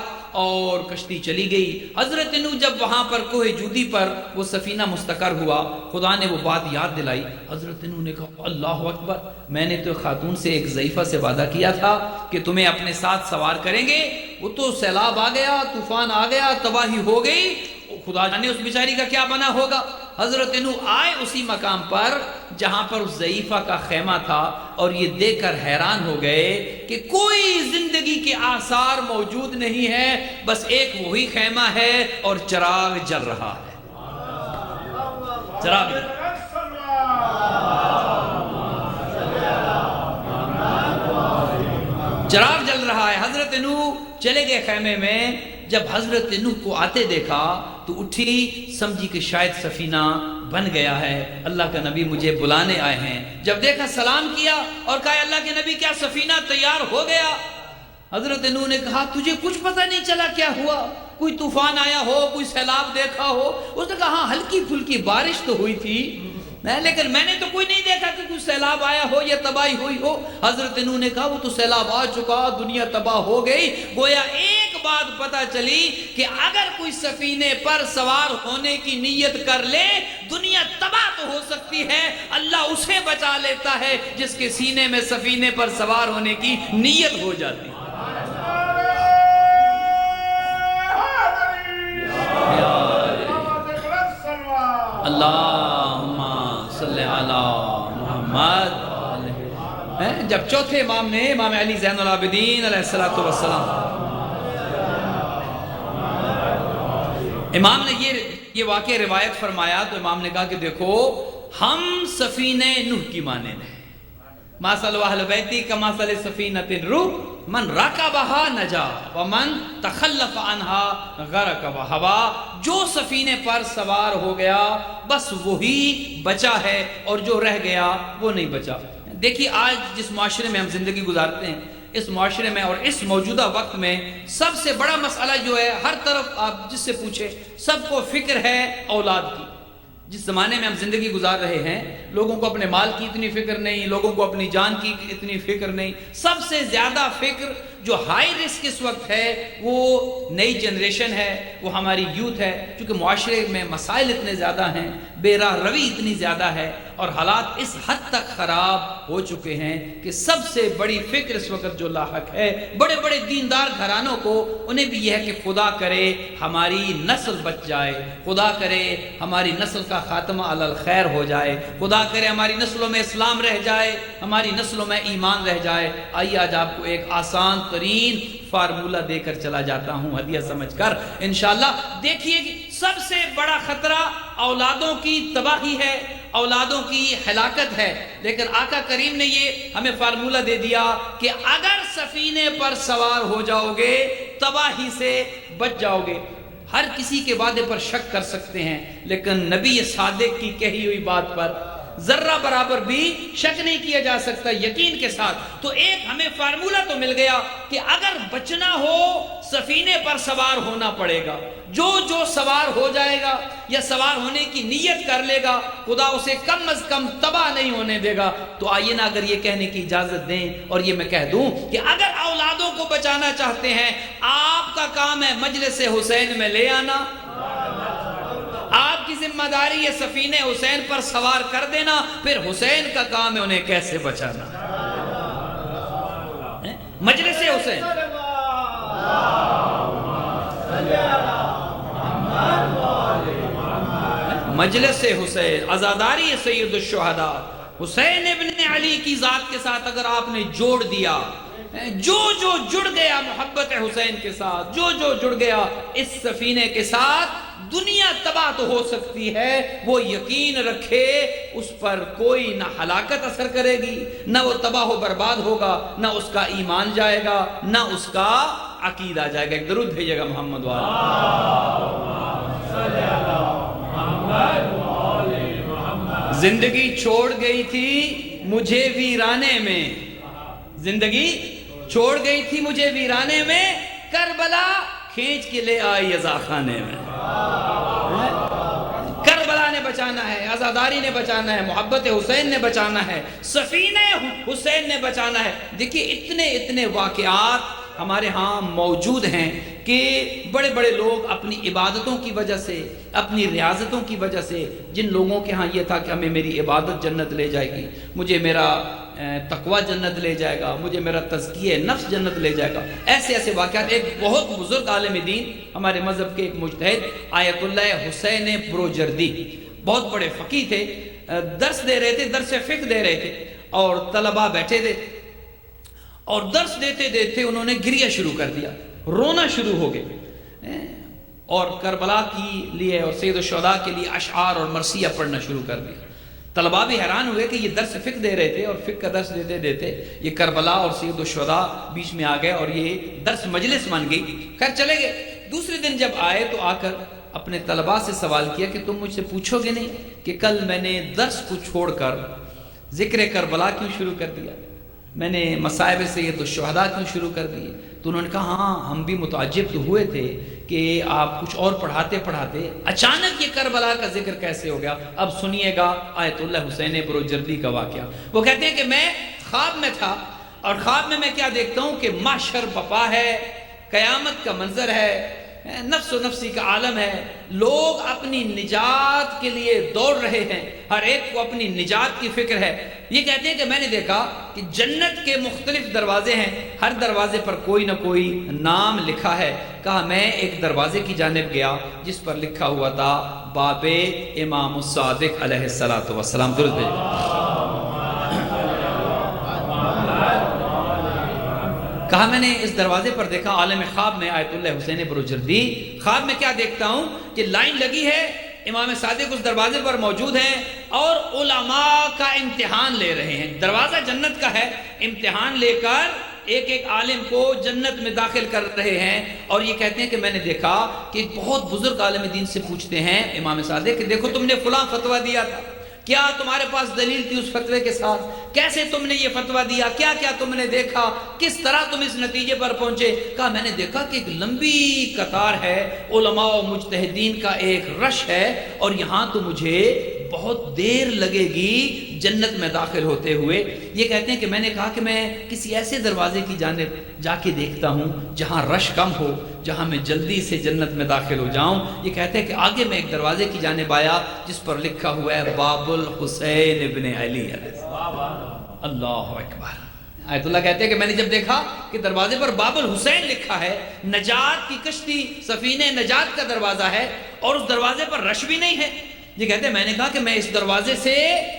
اور کشتی چلی گئی۔ حضرت نوح جب وہاں پر کوہ جودی پر وہ سفینہ مستقر ہوا، خدا نے وہ بات یاد دلائی۔ حضرت نوح نے کہا اللہ اکبر، میں نے تو خاتون سے ایک ضعیفہ سے وعدہ کیا تھا کہ تمہیں اپنے ساتھ سوار کریں گے، وہ تو سیلاب آ گیا، طوفان آ گیا، تباہی ہو گئی، خدا جانے اس بیچاری کا کیا بنا ہوگا۔ حضرت نوح آئے اسی مقام پر جہاں پر اس ضعیفہ کا خیمہ تھا اور یہ دیکھ کر حیران ہو گئے کہ کوئی زندگی کے آثار موجود نہیں ہے، بس ایک وہی خیمہ ہے اور چراغ جل رہا ہے۔ چراغ جل رہا ہے۔ حضرت نوح چلے گئے خیمے میں۔ جب حضرت نوح کو آتے دیکھا تو اٹھی، سمجھی کہ شاید سفینہ بن گیا ہے، اللہ کا نبی مجھے بلانے آئے ہیں۔ جب دیکھا سلام کیا اور کہا اللہ کے نبی کیا سفینہ تیار ہو گیا؟ حضرت نوح نے کہا تجھے کچھ پتہ نہیں چلا کیا ہوا؟ کوئی طوفان آیا ہو، کوئی سیلاب دیکھا ہو؟ اس نے کہا ہاں ہلکی پھلکی بارش تو ہوئی تھی، لیکن میں نے تو کوئی نہیں دیکھا کہ کوئی سیلاب آیا ہو یا تباہی ہوئی ہو۔ حضرت نوح نے کہا وہ تو سیلاب آ چکا، دنیا تباہ ہو گئی۔ گویا ایک بات پتہ چلی کہ اگر کوئی سفینے پر سوار ہونے کی نیت کر لے، دنیا تباہ تو ہو سکتی ہے، اللہ اسے بچا لیتا ہے جس کے سینے میں سفینے پر سوار ہونے کی نیت ہو جاتی ہے۔ اللہم صلی علی محمد۔ جب چوتھے امام نے، امام علی زین العابدین علیہ السلام، امام نے یہ واقعہ روایت فرمایا تو امام نے کہا کہ دیکھو ہم سفینہ نوح کی مانند ہیں، مثل اہل بیتی کمثل سفینۃ الروح من رکبها نجا ومن تخلف عنها غرق وہوا۔ جو سفینے پر سوار ہو گیا بس وہی بچا ہے اور جو رہ گیا وہ نہیں بچا۔ دیکھیے آج جس معاشرے میں ہم زندگی گزارتے ہیں، اس معاشرے میں اور اس موجودہ وقت میں سب سے بڑا مسئلہ جو ہے، ہر طرف آپ جس سے پوچھیں سب کو فکر ہے اولاد کی۔ جس زمانے میں ہم زندگی گزار رہے ہیں، لوگوں کو اپنے مال کی اتنی فکر نہیں، لوگوں کو اپنی جان کی اتنی فکر نہیں۔ سب سے زیادہ فکر جو ہائی رسک اس وقت ہے وہ نئی جنریشن ہے، وہ ہماری یوتھ ہے، کیونکہ معاشرے میں مسائل اتنے زیادہ ہیں، بے راہ روی اتنی زیادہ ہے اور حالات اس حد تک خراب ہو چکے ہیں کہ سب سے بڑی فکر اس وقت جو لاحق ہے بڑے بڑے دیندار گھرانوں کو، انہیں بھی یہ ہے کہ خدا کرے ہماری نسل بچ جائے، خدا کرے ہماری نسل کا خاتمہ علی الخیر ہو جائے، خدا کرے ہماری نسلوں میں اسلام رہ جائے، ہماری نسلوں میں ایمان رہ جائے۔ آئیے آج آپ کو ایک آسان ترین فارمولہ دے کر چلا جاتا ہوں ہدیہ سمجھ کر انشاءاللہ۔ دیکھیے سب سے بڑا خطرہ اولادوں کی تباہی ہے، اولادوں کی ہلاکت ہے، لیکن آقا کریم نے یہ ہمیں فارمولہ دے دیا کہ اگر سفینے پر سوار ہو جاؤ گے تباہی سے بچ جاؤ گے۔ ہر کسی کے وعدے پر شک کر سکتے ہیں، لیکن نبی صادق کی کہی ہوئی بات پر ذرہ برابر بھی شک نہیں کیا جا سکتا یقین کے ساتھ۔ تو ایک ہمیں فارمولہ تو مل گیا کہ اگر بچنا ہو سفینے پر سوار ہونا پڑے گا. جو سوار ہو جائے گا یا سوار ہونے کی نیت کر لے گا خدا اسے کم از کم تباہ نہیں ہونے دے گا. تو آئیے نا اگر یہ کہنے کی اجازت دیں اور یہ میں کہہ دوں کہ اگر اولادوں کو بچانا چاہتے ہیں آپ کا کام ہے مجلس حسین میں لے آنا. آپ کی ذمہ داری ہے سفینے حسین پر سوار کر دینا. پھر حسین کا کام ہے انہیں کیسے بچانا. مجلس حسین مجلس حسین عزاداری سید الشہداء حسین ابن علی کی ذات کے ساتھ اگر آپ نے جوڑ دیا، جو جڑ گیا محبت حسین کے ساتھ، جو جڑ گیا اس سفینے کے ساتھ، دنیا تباہ تو ہو سکتی ہے، وہ یقین رکھے اس پر کوئی نہ ہلاکت اثر کرے گی، نہ وہ تباہ و برباد ہوگا، نہ اس کا ایمان جائے گا، نہ اس کا عقیدہ جائے گا. ایک درود بھیجیے گا محمد زندگی چھوڑ گئی تھی مجھے ویرانے میں، زندگی چھوڑ گئی تھی مجھے ویرانے میں، کربلا کھینچ کے لے آئی عزا خانے میں. کربلا نے بچانا ہے، عزاداری نے بچانا ہے، محبت حسین نے بچانا ہے، سفینہ حسین نے بچانا ہے. دیکھیے اتنے واقعات ہمارے ہاں موجود ہیں کہ بڑے بڑے لوگ اپنی عبادتوں کی وجہ سے، اپنی ریاضتوں کی وجہ سے، جن لوگوں کے ہاں یہ تھا کہ ہمیں میری عبادت جنت لے جائے گی، مجھے میرا تقوی جنت لے جائے گا، مجھے میرا تزکیہ نفس جنت لے جائے گا، ایسے واقعات. ایک بہت بزرگ عالم دین ہمارے مذہب کے ایک مجتہد آیت اللہ حسین بروجردی، بہت بڑے فقیہ تھے، درس دے رہے تھے، درس فقہ دے رہے تھے اور طلباء بیٹھے تھے اور درس دیتے انہوں نے گریہ شروع کر دیا، رونا شروع ہو گئے اور کربلا کی لیے اور سید الشہداء کے لیے اشعار اور مرثیہ پڑھنا شروع کر دیا. طلباء بھی حیران ہوئے کہ یہ درس فقہ دے رہے تھے اور فقہ کا درس دیتے یہ کربلا اور سید الشہداء بیچ میں آ گئے اور یہ درس مجلس بن گئی. خیر چلے گئے. دوسرے دن جب آئے تو آ کر اپنے طلباء سے سوال کیا کہ تم مجھ سے پوچھو گے نہیں کہ کل میں نے درس کو چھوڑ کر ذکر کربلا کیوں شروع کر دیا، میں نے مصائب سید الشہداء کیوں شروع کر دیے؟ تو انہوں نے کہا ہاں ہم بھی متعجب تو ہوئے تھے کہ آپ کچھ اور پڑھاتے اچانک یہ کربلا کا ذکر کیسے ہو گیا. اب سنیے گا آیت اللہ حسین بروجردی کا واقعہ. وہ کہتے ہیں کہ میں خواب میں تھا اور خواب میں کیا دیکھتا ہوں کہ محشر بپا ہے، قیامت کا منظر ہے، نفس و نفسی کا عالم ہے، لوگ اپنی نجات کے لیے دوڑ رہے ہیں، ہر ایک کو اپنی نجات کی فکر ہے. یہ کہتے ہیں کہ میں نے دیکھا کہ جنت کے مختلف دروازے ہیں، ہر دروازے پر کوئی نہ کوئی نام لکھا ہے. کہا میں ایک دروازے کی جانب گیا جس پر لکھا ہوا تھا باب امام الصادق علیہ السلام. درود بھیجو. کہا میں نے اس دروازے پر دیکھا، عالم خواب میں آیت اللہ حسین بروجردی، خواب میں کیا دیکھتا ہوں کہ لائن لگی ہے، امام صادق اس دروازے پر موجود ہیں اور علماء کا امتحان لے رہے ہیں. دروازہ جنت کا ہے، امتحان لے کر ایک عالم کو جنت میں داخل کر رہے ہیں. اور یہ کہتے ہیں کہ میں نے دیکھا کہ ایک بہت بزرگ عالم دین سے پوچھتے ہیں امام صادق کہ دیکھو تم نے فلاں فتویٰ دیا تھا، کیا تمہارے پاس دلیل تھی اس فتوے کے ساتھ؟ کیسے تم نے یہ فتویٰ دیا؟ کیا تم نے دیکھا؟ کس طرح تم اس نتیجے پر پہنچے؟ کہا میں نے دیکھا کہ ایک لمبی قطار ہے، علماء و مجتہدین کا ایک رش ہے اور یہاں تو مجھے بہت دیر لگے گی جنت میں داخل ہوتے ہوئے. یہ کہتے ہیں کہ میں نے کہا کہ میں کسی ایسے دروازے کی جانب جا کے دیکھتا ہوں جہاں رش کم ہو، جہاں میں جلدی سے جنت میں داخل ہو جاؤں. یہ کہتے ہیں کہ آگے میں ایک دروازے کی جانب آیا جس پر لکھا ہوا ہے باب الحسین ابن علی. اللہ اکبر. آیت اللہ کہتے ہیں کہ میں نے جب دیکھا کہ دروازے پر باب الحسین لکھا ہے، نجات کی کشتی سفینہ نجات کا دروازہ ہے اور اس دروازے پر رش بھی نہیں ہے. یہ کہتے ہیں میں نے کہا کہ میں اس دروازے سے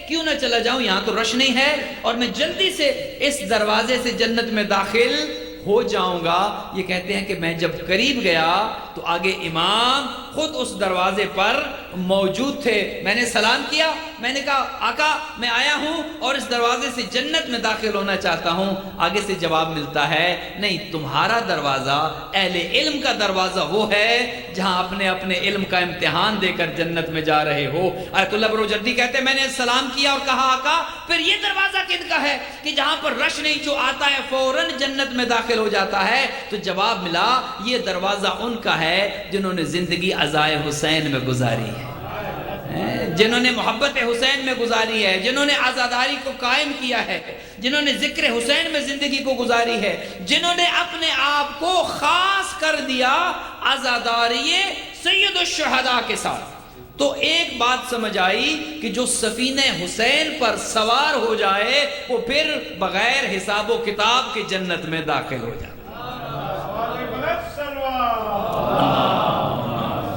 کیوں نہ چلا جاؤں، یہاں تو رش نہیں ہے اور میں جلدی سے اس دروازے سے جنت میں داخل ہو جاؤں گا. یہ کہتے ہیں کہ میں جب قریب گیا تو آگے امام خود اس دروازے پر موجود تھے. میں نے سلام کیا, میں نے کہا آقا میں آیا ہوں اور اس دروازے سے جنت میں داخل ہونا چاہتا ہوں. آگے سے جواب ملتا ہے نہیں, تمہارا دروازہ, اہل علم کا دروازہ وہ ہے جہاں اپنے علم کا امتحان دے کر جنت میں جا رہے ہو. آیت اللہ بروجردی کہتے ہیں میں نے سلام کیا اور کہا آقا پھر یہ دروازہ کن کا ہے کہ جہاں پر رش نہیں, جو آتا ہے فوراً جنت میں داخل ہو جاتا ہے؟ تو جواب ملا یہ دروازہ ان کا ہے جنہوں نے زندگی عزائے حسین میں گزاری ہے, جنہوں نے محبت حسین میں گزاری ہے, جنہوں نے عزاداری کو قائم کیا ہے, جنہوں نے ذکر حسین میں زندگی کو گزاری ہے, جنہوں نے اپنے آپ کو خاص کر دیا عزاداری سید الشہداء کے ساتھ. تو ایک بات سمجھ آئی کہ جو سفینہ حسین پر سوار ہو جائے وہ پھر بغیر حساب و کتاب کے جنت میں داخل ہو جائے.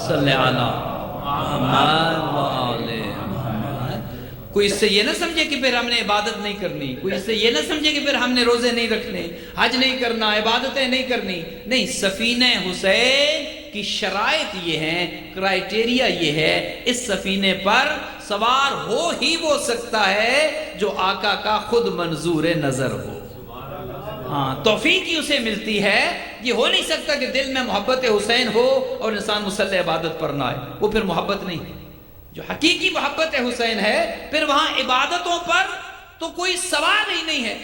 صلی اللہ کوئی اس سے یہ نہ سمجھے کہ پھر ہم نے عبادت نہیں کرنی, کوئی اس سے یہ نہ سمجھے کہ پھر ہم نے روزے نہیں رکھنے, حج نہیں کرنا, عبادتیں نہیں کرنی. نہیں, سفینہ حسین کی شرائط یہ ہیں, کرائیٹیریا یہ ہے, اس سفینے پر سوار ہو ہی وہ سکتا ہے جو آقا کا خود منظور نظر ہو. ہاں, توفیق ہی اسے ملتی ہے. یہ ہو نہیں سکتا کہ دل میں محبت حسین ہو اور انسان مسلح عبادت پر نہ آئے, وہ پھر محبت نہیں ہے. جو حقیقی محبت حسین ہے پھر وہاں عبادتوں پر تو کوئی سوال ہی نہیں ہے.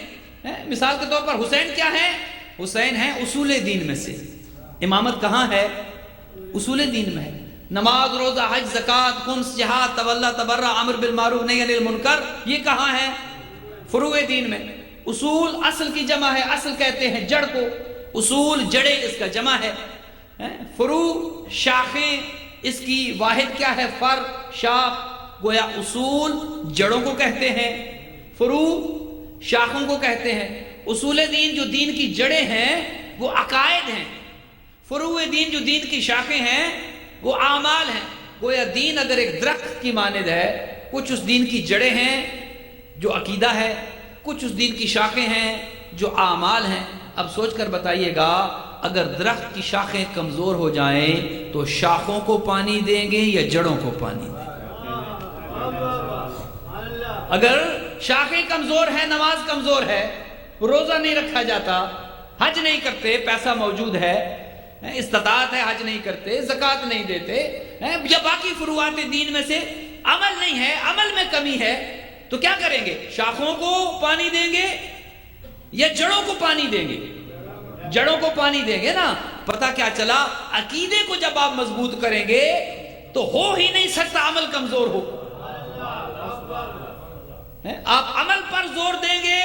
مثال کے طور پر حسین کیا ہے؟ حسین ہے اصول دین میں سے. امامت کہاں ہے؟ اصول دین میں ہے. نماز, روزہ, حج, زکوٰۃ, خمس, جہاد, تولا, تبرع, امر بالمعروف, نہی عن المنکر, یہ کہاں ہے؟ فروع دین میں. اصول اصل کی جمع ہے, اصل کہتے ہیں جڑ کو, اصول جڑے اس کا جمع ہے. فروع شاخیں, اس کی واحد کیا ہے؟ فر, شاخ. گویا اصول جڑوں کو کہتے ہیں, فروع شاخوں کو کہتے ہیں. اصول دین جو دین کی جڑیں ہیں وہ عقائد ہیں, فروع دین جو دین کی شاخیں ہیں وہ اعمال ہیں. گویا دین اگر ایک درخت کی مانند ہے, کچھ اس دین کی جڑیں ہیں جو عقیدہ ہے, کچھ اس دین کی شاخیں ہیں جو اعمال ہیں. اب سوچ کر بتائیے گا, اگر درخت کی شاخیں کمزور ہو جائیں تو شاخوں کو پانی دیں گے یا جڑوں کو پانی دیں گے؟ اگر شاخیں کمزور ہیں, نماز کمزور ہے, روزہ نہیں رکھا جاتا, حج نہیں کرتے, پیسہ موجود ہے, استطاعت ہے, حج نہیں کرتے, زکوٰۃ نہیں دیتے, یا باقی فروعات دین میں سے عمل نہیں ہے, عمل میں کمی ہے, تو کیا کریں گے؟ شاخوں کو پانی دیں گے یا جڑوں کو پانی دیں گے؟ جڑوں کو پانی دیں گے نا. پتہ کیا چلا؟ عقیدے کو جب آپ مضبوط کریں گے تو ہو ہی نہیں سکتا عمل کمزور ہو. آپ عمل پر زور دیں گے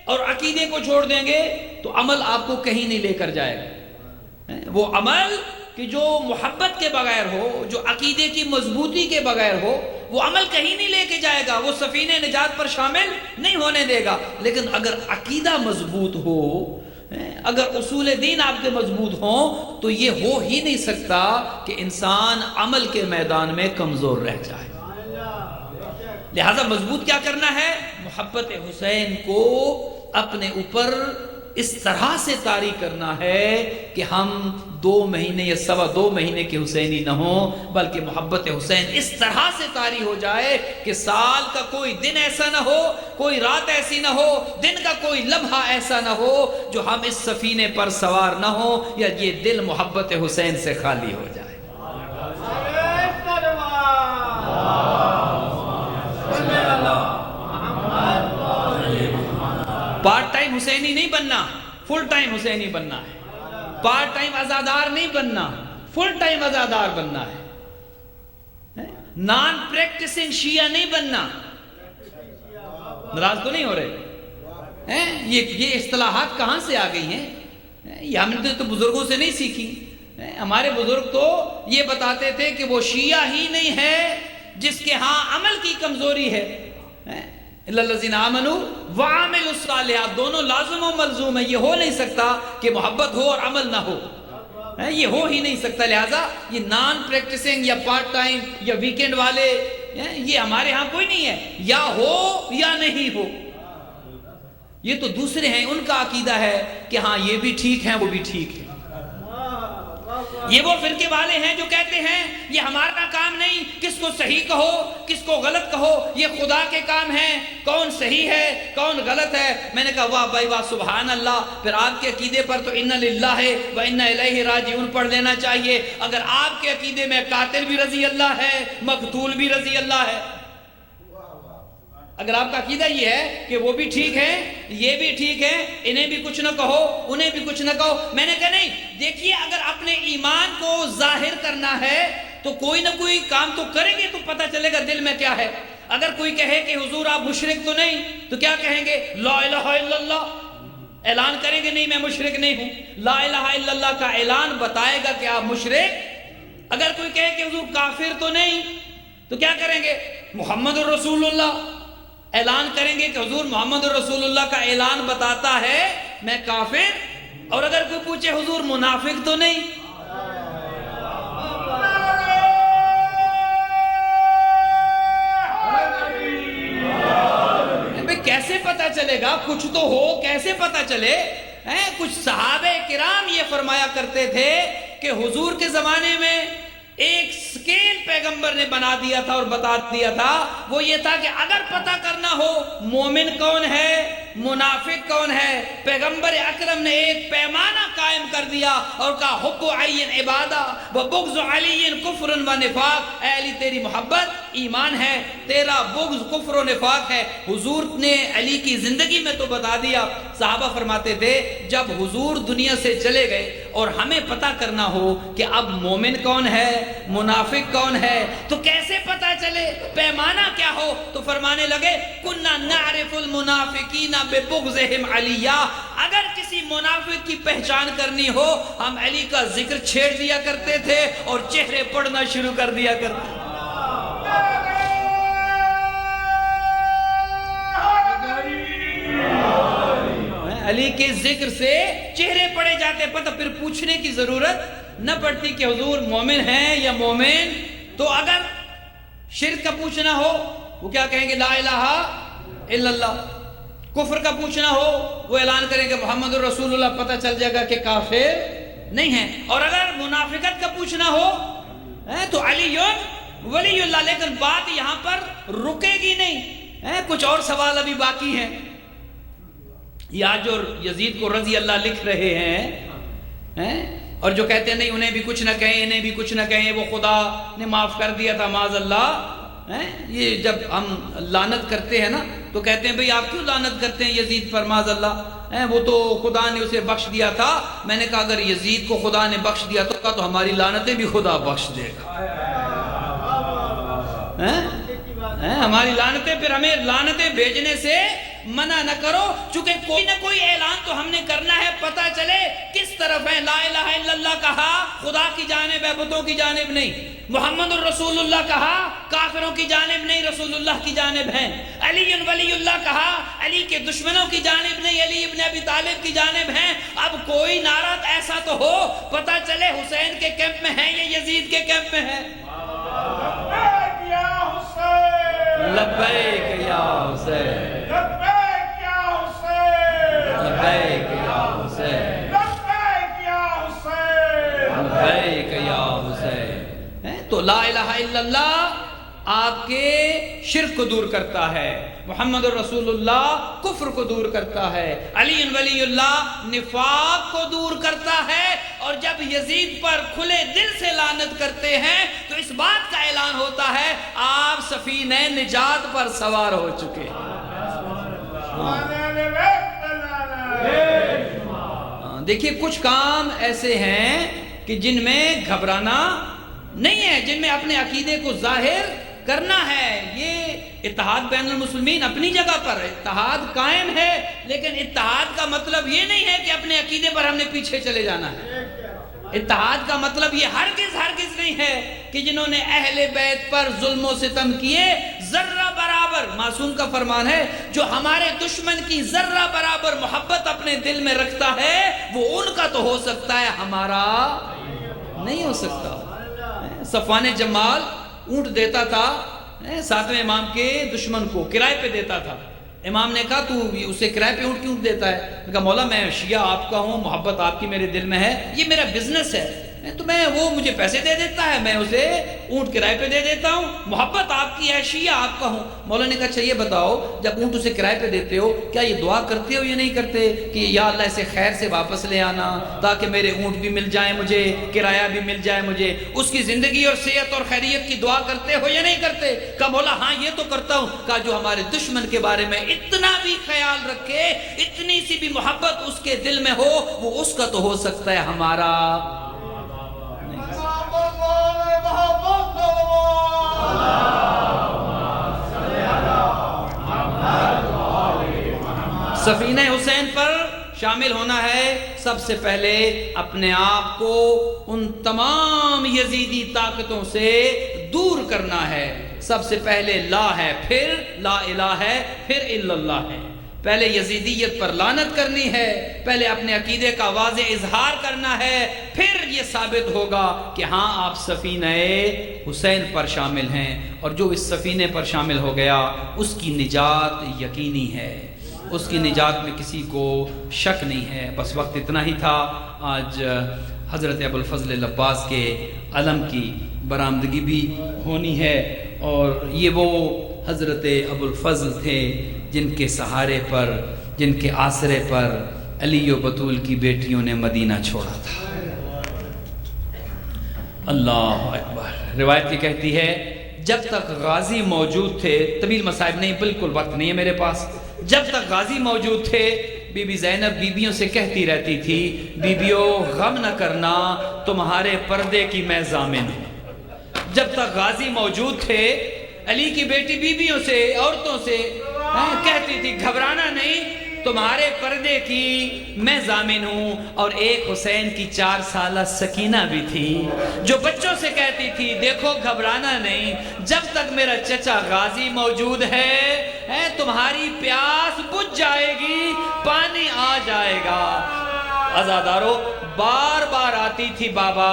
اور عقیدے کو چھوڑ دیں گے تو عمل آپ کو کہیں نہیں لے کر جائے گا. وہ عمل کہ جو محبت کے بغیر ہو, جو عقیدے کی مضبوطی کے بغیر ہو, وہ عمل کہیں نہیں لے کے جائے گا, وہ سفینہ نجات پر شامل نہیں ہونے دے گا. لیکن اگر عقیدہ مضبوط ہو, اگر اصول دین آپ کے مضبوط ہوں, تو یہ ہو ہی نہیں سکتا کہ انسان عمل کے میدان میں کمزور رہ جائے. لہذا مضبوط کیا کرنا ہے؟ محبت حسین کو اپنے اوپر اس طرح سے طاری کرنا ہے کہ ہم 2 مہینے یا 2.25 مہینے کے حسینی نہ ہوں, بلکہ محبت حسین اس طرح سے طاری ہو جائے کہ سال کا کوئی دن ایسا نہ ہو, کوئی رات ایسی نہ ہو, دن کا کوئی لمحہ ایسا نہ ہو جو ہم اس سفینے پر سوار نہ ہو یا یہ دل محبت حسین سے خالی ہو جائے. پارٹ ٹائم حسینی نہیں بننا, فل ٹائم حسینی بننا ہے. پارٹ ٹائم عزادار نہیں بننا, فل ٹائم عزادار بننا ہے. نان پریکٹسنگ شیعہ نہیں بننا. ناراض تو نہیں ہو رہے؟ یہ اصطلاحات کہاں سے آ گئی ہیں؟ یہ ہم نے تو بزرگوں سے نہیں سیکھی. ہمارے بزرگ تو یہ بتاتے تھے کہ وہ شیعہ ہی نہیں ہے جس کے ہاں عمل کی کمزوری ہے. الذین آمنوا وعملوا الصالحات, دونوں لازم و ملزوم ہے. یہ ہو نہیں سکتا کہ محبت ہو اور عمل نہ ہو, یہ ہو ہی نہیں سکتا. لہٰذا یہ نان پریکٹسنگ یا پارٹ ٹائم یا ویکینڈ والے یہ ہمارے ہاں کوئی نہیں ہے. یا ہو یا نہیں ہو, یہ تو دوسرے ہیں, ان کا عقیدہ ہے کہ ہاں یہ بھی ٹھیک ہیں وہ بھی ٹھیک ہے. یہ وہ فرقے والے ہیں جو کہتے ہیں یہ ہمارا کام نہیں، کس کو صحیح کہو کس کو غلط کہو، یہ خدا کے کام ہیں، کون صحیح ہے کون غلط ہے۔ میں نے کہا واہ بھائی واہ سبحان اللہ، پھر آپ کے عقیدے پر تو اِنَّ لِلَّهِ وَإِنَّ إِلَيْهِ راجعون پڑھ لینا چاہیے۔ اگر آپ کے عقیدے میں قاتل بھی رضی اللہ ہے مقتول بھی رضی اللہ ہے، اگر آپ کا عقیدہ یہ ہے کہ وہ بھی ٹھیک ہے یہ بھی ٹھیک ہے، انہیں بھی کچھ نہ کہو انہیں بھی کچھ نہ کہو، میں نے کہا نہیں، دیکھیے اگر اپنے ایمان کو ظاہر کرنا ہے تو کوئی نہ کوئی کام تو کریں گے تو پتہ چلے گا دل میں کیا ہے۔ اگر کوئی کہے کہ حضور آپ مشرک تو نہیں، تو کیا کہیں گے؟ لا الہ الا اللہ، اعلان کریں گے نہیں میں مشرک نہیں ہوں۔ لا الہ الا اللہ کا اعلان بتائے گا کہ آپ مشرک۔ اگر کوئی کہے کہ حضور کافر تو نہیں، تو کیا کریں گے؟ محمد الرسول اللہ، اعلان کریں گے کہ حضور محمد رسول اللہ کا اعلان بتاتا ہے میں کافر۔ اور اگر کوئی پوچھے حضور منافق تو نہیں، کیسے پتا چلے گا؟ کچھ تو ہو، کیسے پتا چلے؟ کچھ صحابہ کرام یہ فرمایا کرتے تھے کہ حضور کے زمانے میں ایک سکیل پیغمبر نے بنا دیا تھا اور بتا دیا تھا، وہ یہ تھا کہ اگر پتہ کرنا ہو مومن کون ہے منافق کون ہے، پیغمبر اکرم نے ایک پیمانہ قائم کر دیا اور کہا حب عین عبادہ و بغض علی کفر و نفاق، اے علی تیری محبت ایمان ہے، تیرا بغض کفر و نفاق ہے۔ حضور نے علی کی زندگی میں تو بتا دیا۔ صحابہ فرماتے تھے جب حضور دنیا سے چلے گئے اور ہمیں پتہ کرنا ہو کہ اب مومن کون ہے منافق کون ہے تو کیسے پتہ چلے، پیمانہ کیا ہو؟ تو فرمانے لگے کنا نعرف المنافقین ببغضہم علیہ، اگر کسی منافق کی پہچان کرنی ہو ہم علی کا ذکر چھیڑ دیا کرتے تھے اور چہرے پڑھنا شروع کر دیا کرتے تھے۔ علی کے ذکر سے چہرے پڑے جاتے، پتہ پھر پوچھنے کی ضرورت نہ پڑتی کہ حضور مومن ہیں یا مومن۔ تو اگر شرک کا پوچھنا ہو وہ کیا کہیں گے؟ لا الہ الا اللہ۔ کفر کا پوچھنا ہو وہ اعلان کریں گے محمد الرسول اللہ، پتہ چل جائے گا کہ کافر نہیں ہیں۔ اور اگر منافقت کا پوچھنا ہو تو علی ولی اللہ۔ لیکن بات یہاں پر رکے گی نہیں، کچھ اور سوال ابھی باقی ہیں۔ یا جو یزید کو رضی اللہ لکھ رہے ہیں اور جو کہتے ہیں نہیں انہیں بھی کچھ نہ کہیں انہیں بھی کچھ نہ کہیں، وہ خدا نے معاف کر دیا تھا معاذ اللہ۔ یہ جب ہم لعنت کرتے ہیں نا تو کہتے ہیں بھئی آپ کیوں لعنت کرتے ہیں یزید پر معاذ اللہ، وہ تو خدا نے اسے بخش دیا تھا۔ میں نے کہا اگر یزید کو خدا نے بخش دیا تو ہماری لعنتیں بھی خدا بخش دے گا۔ ہماری لعنتیں، پھر ہمیں لعنتیں بھیجنے سے منع نہ کرو، چونکہ کوئی نہ کوئی اعلان تو ہم نے کرنا ہے، پتہ چلے کس طرف ہے۔ لا الہ الا اللہ کہا خدا کی جانب ہے بتوں کی جانب نہیں، محمد الرسول اللہ کہا کافروں کی جانب نہیں رسول اللہ کی جانب ہیں، علی ولی اللہ کہا علی کے دشمنوں کی جانب نہیں علی ابن ابی طالب کی جانب ہیں۔ اب کوئی نعرہ ایسا تو ہو پتہ چلے حسین کے کیمپ میں ہے یا یزید کے کیمپ میں ہے۔ لبیک یا حسین، لبیک یا حسین، لبیک یا حسین، لبیک یا حسین، لبیک یا حسین۔ تو لا الہ الا اللہ آپ کے شرک کو دور کرتا ہے، محمد الرسول اللہ کفر کو دور کرتا ہے، علی ولی اللہ نفاق کو دور کرتا ہے۔ اور جب یزید پر کھلے دل سے لعنت کرتے ہیں تو اس بات کا اعلان ہوتا ہے آپ سفینہ نجات پر سوار ہو چکے ہیں۔ دیکھیے کچھ کام ایسے ہیں کہ جن میں گھبرانا نہیں ہے، جن میں اپنے عقیدے کو ظاہر کرنا ہے۔ یہ اتحاد بین المسلمین اپنی جگہ پر اتحاد قائم ہے، لیکن اتحاد کا مطلب یہ نہیں ہے کہ اپنے عقیدے پر ہم نے پیچھے چلے جانا ہے۔ اتحاد کا مطلب یہ ہرگز نہیں ہے کہ جنہوں نے اہل بیت پر ظلم و ستم کیے ذرہ برابر، معصوم کا فرمان ہے، جو ہمارے دشمن کی ذرہ برابر محبت اپنے دل میں رکھتا ہے وہ ان کا تو ہو سکتا ہے، ہمارا نہیں ہو سکتا۔ صفوان جمال اونٹ دیتا تھا ساتویں امام کے دشمن کو، کرائے پہ دیتا تھا۔ امام نے کہا تو اسے کرائے پہ اونٹ کیوں دیتا ہے؟ میں کہا مولا میں شیعہ آپ کا ہوں، محبت آپ کی میرے دل میں ہے، یہ میرا بزنس ہے، تو میں وہ مجھے پیسے دے دیتا ہے، میں اسے اونٹ کرائے پہ دے دیتا ہوں، محبت آپ کی ہے، شیعہ آپ کا ہوں۔ مولا نے کہا اچھا یہ بتاؤ، جب اونٹ اسے کرائے پہ دیتے ہو کیا یہ دعا کرتے ہو یا نہیں کرتے کہ یا اللہ اسے خیر سے واپس لے آنا تاکہ میرے اونٹ بھی مل جائیں، مجھے کرایہ بھی مل جائے، مجھے اس کی زندگی اور صحت اور خیریت کی دعا کرتے ہو یا نہیں کرتے؟ کہا مولا ہاں یہ تو کرتا ہوں۔ کہا جو ہمارے دشمن کے بارے میں اتنا بھی خیال رکھے، اتنی سی بھی محبت اس کے دل میں ہو، وہ اس کا تو ہو سکتا ہے، ہمارا سفینہ حسین پر شامل ہونا ہے۔ سب سے پہلے اپنے آپ کو ان تمام یزیدی طاقتوں سے دور کرنا ہے۔ سب سے پہلے لا ہے، پھر لا الہ ہے، پھر الا اللہ ہے۔ پہلے یزیدیت پر لعنت کرنی ہے، پہلے اپنے عقیدے کا واضح اظہار کرنا ہے، پھر یہ ثابت ہوگا کہ ہاں آپ سفینہ حسین پر شامل ہیں، اور جو اس سفینے پر شامل ہو گیا اس کی نجات یقینی ہے، اس کی نجات میں کسی کو شک نہیں ہے۔ بس وقت اتنا ہی تھا۔ آج حضرت ابوالفضل العباس کے علم کی برآمدگی بھی ہونی ہے، اور یہ وہ حضرت ابوالفضل تھے جن کے سہارے پر، جن کے آسرے پر علی و بطول کی بیٹیوں نے مدینہ چھوڑا تھا۔ اللہ اکبر۔ روایت یہ کہتی ہے جب تک غازی موجود تھے، طویل مصائب نہیں، بالکل وقت نہیں ہے میرے پاس، جب تک غازی موجود تھے بی بی زینب بیبیوں سے کہتی رہتی تھی بیبیوں غم نہ کرنا، تمہارے پردے کی میں ضامن ہوں۔ جب تک غازی موجود تھے علی کی بیٹی بیبیوں سے، عورتوں سے کہتی تھی گھبرانا نہیں، تمہارے پردے کی میں ضامن ہوں۔ اور ایک حسین کی 4 سالہ سکینہ بھی تھی جو بچوں سے کہتی تھی دیکھو گھبرانا نہیں، جب تک میرا چچا غازی موجود ہے تمہاری پیاس بجھ جائے گی، پانی آ جائے گا۔ عزادارو بار بار آتی تھی بابا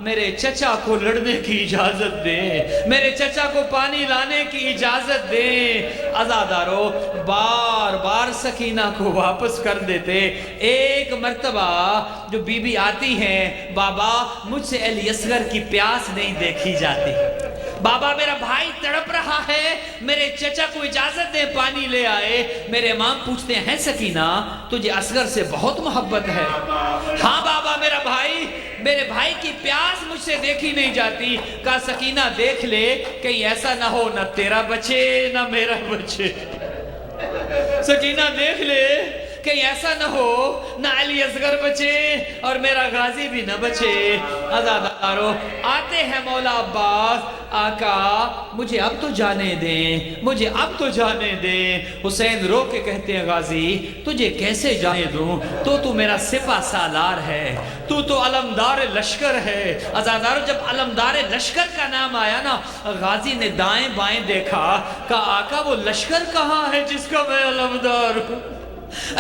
میرے چچا کو لڑنے کی اجازت دیں، میرے چچا کو پانی لانے کی اجازت دیں۔ عزادارو بار بار سکینہ کو واپس کر دیتے۔ ایک مرتبہ جو بی بی آتی ہیں بابا مجھ سے علی اصغر کی پیاس نہیں دیکھی جاتی، بابا میرا بھائی تڑپ رہا ہے، میرے چچا کو اجازت دے پانی لے آئے۔ میرے امام پوچھتے ہیں سکینہ تجھے اصغر سے بہت محبت ہے؟ ہاں بابا میرے بھائی کی پیاس مجھ سے دیکھی نہیں جاتی۔ کہا سکینہ دیکھ لے کہیں ایسا نہ ہو نہ تیرا بچے نہ میرا بچے، سکینہ دیکھ لے کہیں ایسا نہ ہو نہ علی اصغر بچے اور میرا غازی بھی نہ بچے۔ عزادارو آتے ہیں مولا عباس، آقا مجھے اب تو جانے دیں، مجھے اب تو جانے دیں۔ حسین رو کے کہتے ہیں غازی تجھے کیسے جانے دوں، تو میرا سپہ سالار ہے، تو علمدار لشکر ہے۔ عزادارو جب علمدار لشکر کا نام آیا نا غازی نے دائیں بائیں دیکھا، کہا آقا وہ لشکر کہاں ہے جس کا میں علمدار ہوں؟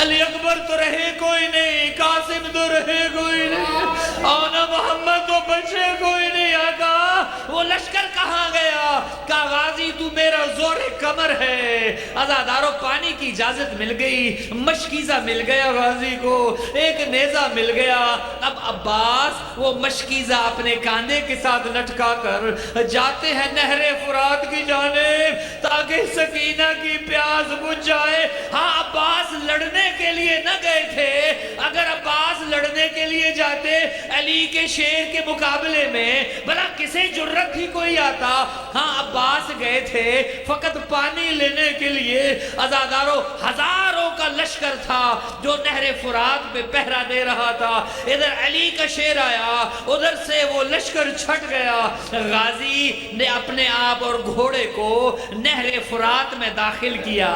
علی اکبر تو رہے کوئی نہیں، قاسم تو رہے کوئی نہیں، آنا محمد تو بچے کوئی نہیں۔ آقا وہ لشکر کہاں گیا؟ کہا غازی تو میرا زور کمر ہے۔ عزادارو پانی کی اجازت مل گئی، مشکیزہ مل گیا غازی کو، ایک نیزہ مل گیا۔ اب عباس وہ مشکیزہ اپنے کاندھے کے ساتھ لٹکا کر جاتے ہیں نہر فرات کی جانب تاکہ سکینہ کی پیاس بجھ جائے۔ ہاں عباس لڑنے کے لیے نہ گئے تھے، اگر عباس لڑنے کے لیے جاتے علی کے شیر کے مقابلے میں بھلا کسے جرت ہی کوئی آتا۔ ہاں عباس گئے تھے فقط پانی لینے کے لیے۔ عزادارو ہزاروں کا لشکر تھا جو نہر فرات پہ پہرا دے رہا تھا، ادھر علی کا شیر آیا، ادھر سے وہ لشکر چھٹ گیا۔ غازی نے اپنے آپ اور گھوڑے کو نہر فرات میں داخل کیا۔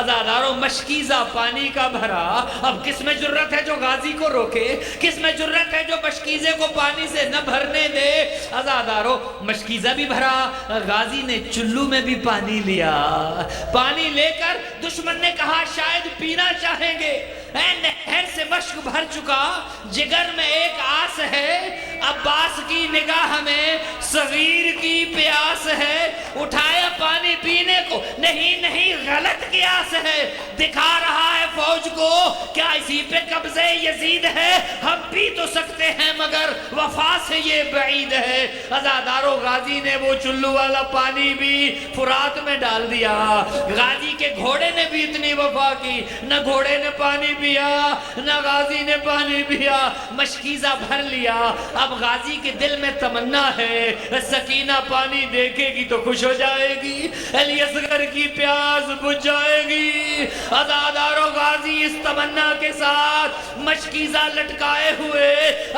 عزادارو مشکیزہ پانی کا بھرا، اب کس میں جرت ہے جو غازی کو روکے، کس میں جرت ہے جو مشکیزے کو پانی سے نہ بھرنے دے۔ عزادارو مشکیزہ بھی بھرا، غازی نے چلو میں بھی پانی لیا۔ پانی لے کر دشمن نے کہا شاید پینا چاہیں گے، اے نہر سے مشک بھر چکا، جگر میں ایک آس ہے، عباس کی نگاہ میں صغیر کی پیاس ہے، اٹھایا پانی پینے کو، نہیں غلط قیاس ہے، دکھا رہا ہے فوج کو کیا اسی پہ قبضے یزید ہے؟ ہم پی تو سکتے ہیں مگر وفا سے یہ بعید ہے۔ عزادارو غازی نے وہ چلو والا پانی بھی فرات میں ڈال دیا۔ غازی کے گھوڑے نے بھی اتنی وفا کی، نہ گھوڑے نے پانی پیا نہ غازی نے پانی پیا، مشکیزہ بھر لیا۔ اب غازی کے دل میں تمنا ہے سکینہ پانی دیکھے گی تو خوش ہو جائے گی، علی اصغر کی پیاس بجھ جائے گی۔ عزادارو غازی اس تمنا کے ساتھ مشکیزہ لٹکائے ہوئے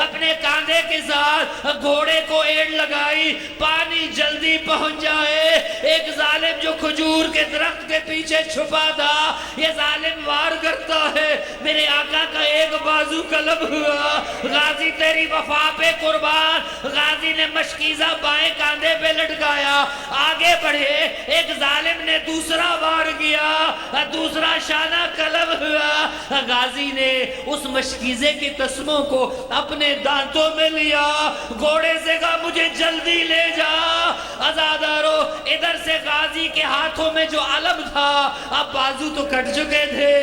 اپنے کاندھے کے ساتھ گھوڑے کو ایڑ لگائی، پانی جلدی پہنچ جائے۔ ایک ظالم جو کھجور کے درخت کے پیچھے چھپا تھا، یہ ظالم وار کرتا ہے، میرے آقا کا ایک بازو قلم ہوا۔ غازی تیری وفا پہ قربان۔ غازی نے مشکیزہ بائیں کاندھے پہ لٹکایا، آگے بڑھے، ایک ظالم نے دوسرا وار کیا، دوسرا شانہ قلم ہوا۔ غازی نے اس مشکیزے کے تسموں کو اپنے دانتوں میں لیا، گھوڑے سے کہا مجھے جلدی لے جا۔ عزادارو ادھر سے غازی کے ہاتھوں میں جو علم تھا، اب بازو تو کٹ چکے تھے،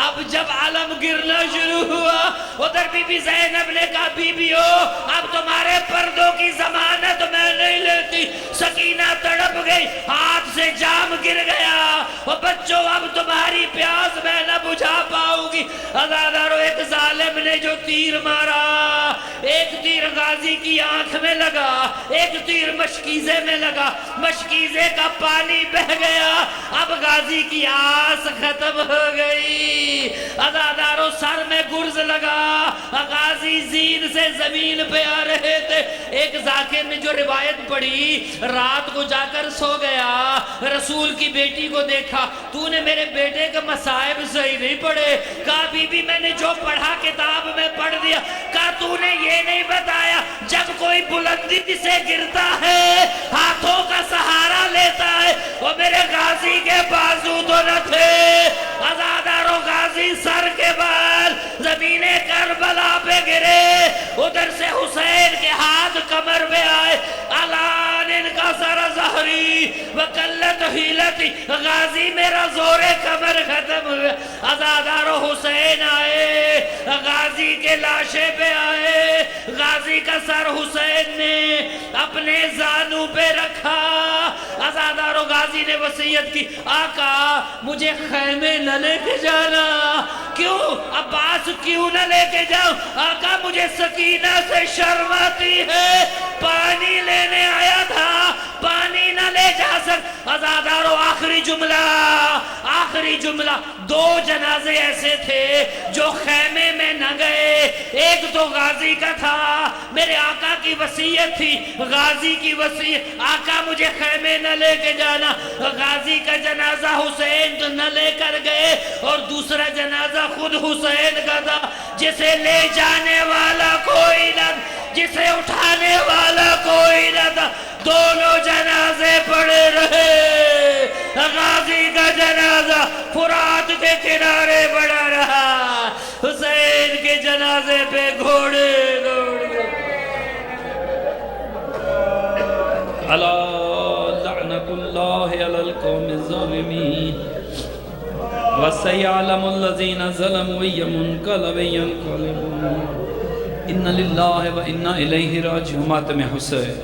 اب جب علم گرنا شروع ہوا ادھر بی بی زینب نے کہا بیبیو اب تمہارے پردوں کی ضمانت میں نہیں لیتی۔ سکینہ تڑپ گئی، ہاتھ سے جام گر گیا، اور بچوں اب تمہاری پیاس میں نہ بجھا پاؤں گی۔ عزادارو ایک ظالم نے جو تیر مارا، ایک تیر غازی کی آنکھ میں لگا، ایک تیر مشکیزے میں لگا، مشکیزے کا پانی بہ گیا، اب غازی کی آس ختم ہو گئی۔ عزادارو سر میں گرز لگا، غازی زین سے زمین پہ آ رہے تھے۔ ایک ذاکر نے جو روایت پڑھی، رات کو جا کر سو گیا، رسول کی بیٹی کو دیکھا، تو نے میرے بیٹے کا مصائب صحیح نہیں پڑھے؟ کہا بی بی میں نے جو پڑھا کتاب میں پڑھ دیا۔ کہا تو نے یہ نہیں بتایا جب کوئی بلندی سے گرتا ہے ہاتھوں کا سہارا لیتا ہے، اور میرے غازی کے بازو تو نہ تھے۔ عزادارو غازی سر کے بال زمین کربلا پہ گرے، ادھر سے حسین کے ہاتھ کمر میں آئے، الان ان کا سر ظہری وقلت حیلتی، غازی میرا زور کمر ختم ہوئے۔ عزادارو حسین آئے، غازی کے لاشے پہ آئے، غازی کا سر حسین نے اپنے زانو پہ رکھا۔ عزادارو غازی نے وصیت کی، آقا مجھے خیمے نہ لے کے جانا۔ کیوں عباس کیوں نہ لے کے جاؤں؟ آقا مجھے سکینہ سے شرم آتی ہے، پانی لینے آیا تھا، پانی نہ لے جا سک۔ عزادارو آخری جملہ، دو جنازے ایسے تھے جو خیمے میں نہ گئے، ایک تو غازی کا تھا، میرے آقا کی وصیت تھی، غازی کی وصیت، آقا مجھے خیمے نہ لے کے جانا۔ غازی کا جنازہ حسین تو نہ لے کر گئے، اور دوسرا جنازہ خود حسین کا تھا، جسے لے جانے والا کوئی نہ، جسے اٹھانے والا کوئی نہ تھا، دونوں جنازے پڑے رہے۔ غازی کا جنازہ فرات کے کنارے پڑا رہا، حسین کے جنازے پہ گھوڑے دوڑ گئے۔ الا لعنت اللہ علی القوم الظالمین وسيعلم الذين ظلموا أي منقلب ينقلبون إن لله وإنا إليه راجعون۔ ماتم حسین۔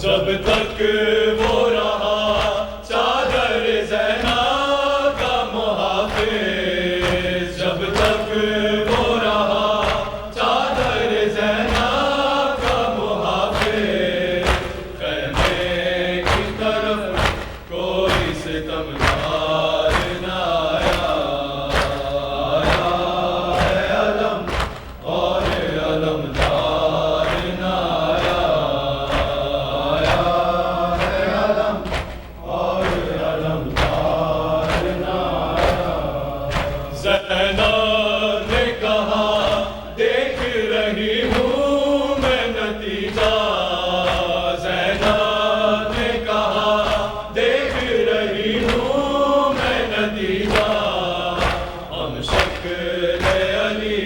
جب تک وہ رہا چادر زینب کا محافظ، جب تک وہ رہا چادر زینب کا محافظ، خیمے کی طرف کوئی ستمگار نہ آیا، آیا ہے علم اور علمدار نہ آیا، آیا ہے علم اور علمدار نہ آیا۔ زینب نے کہا دیکھ رہی ہوں میں نتیجہ، زینب نے کہا دیکھ رہی ہوں میں نتیجہ، ہم شکل علی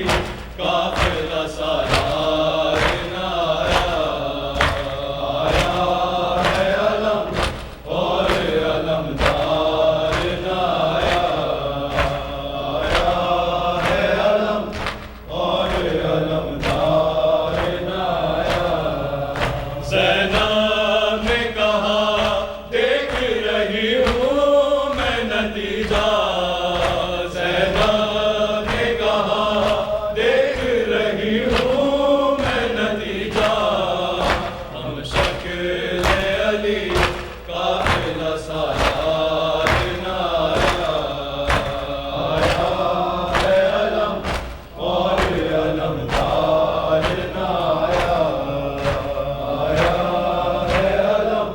قافلہ سالار نہ آیا، آیا ہے علم اور علمدار نہ آیا، آیا ہے علم اور علمدار نہ آیا۔ زینب نے کہا دیکھ رہی ہوں میں نتیجہ، زینب نے کہا دیکھ رہی ہوں میں نتیجہ، ہم شکل علی قافلہ سالار نہ آیا، آیا ہے علم اور علمدار نہ آیا، آیا ہے علم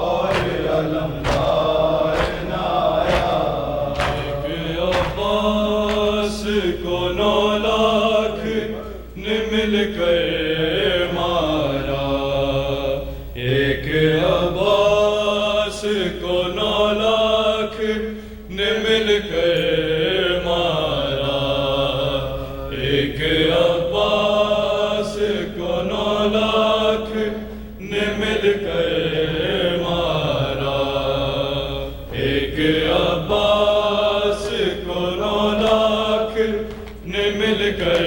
اور علمدار نہ آیا۔ ایک عباس کو 9 لاکھ نے مل کر مارا، ایک عباس کو 9 لاکھ نے مل کر مارا، ایک عباس کو 9 لاکھ نے مل کر مارا، ایک عباس کو 9 لاکھ نے مل کر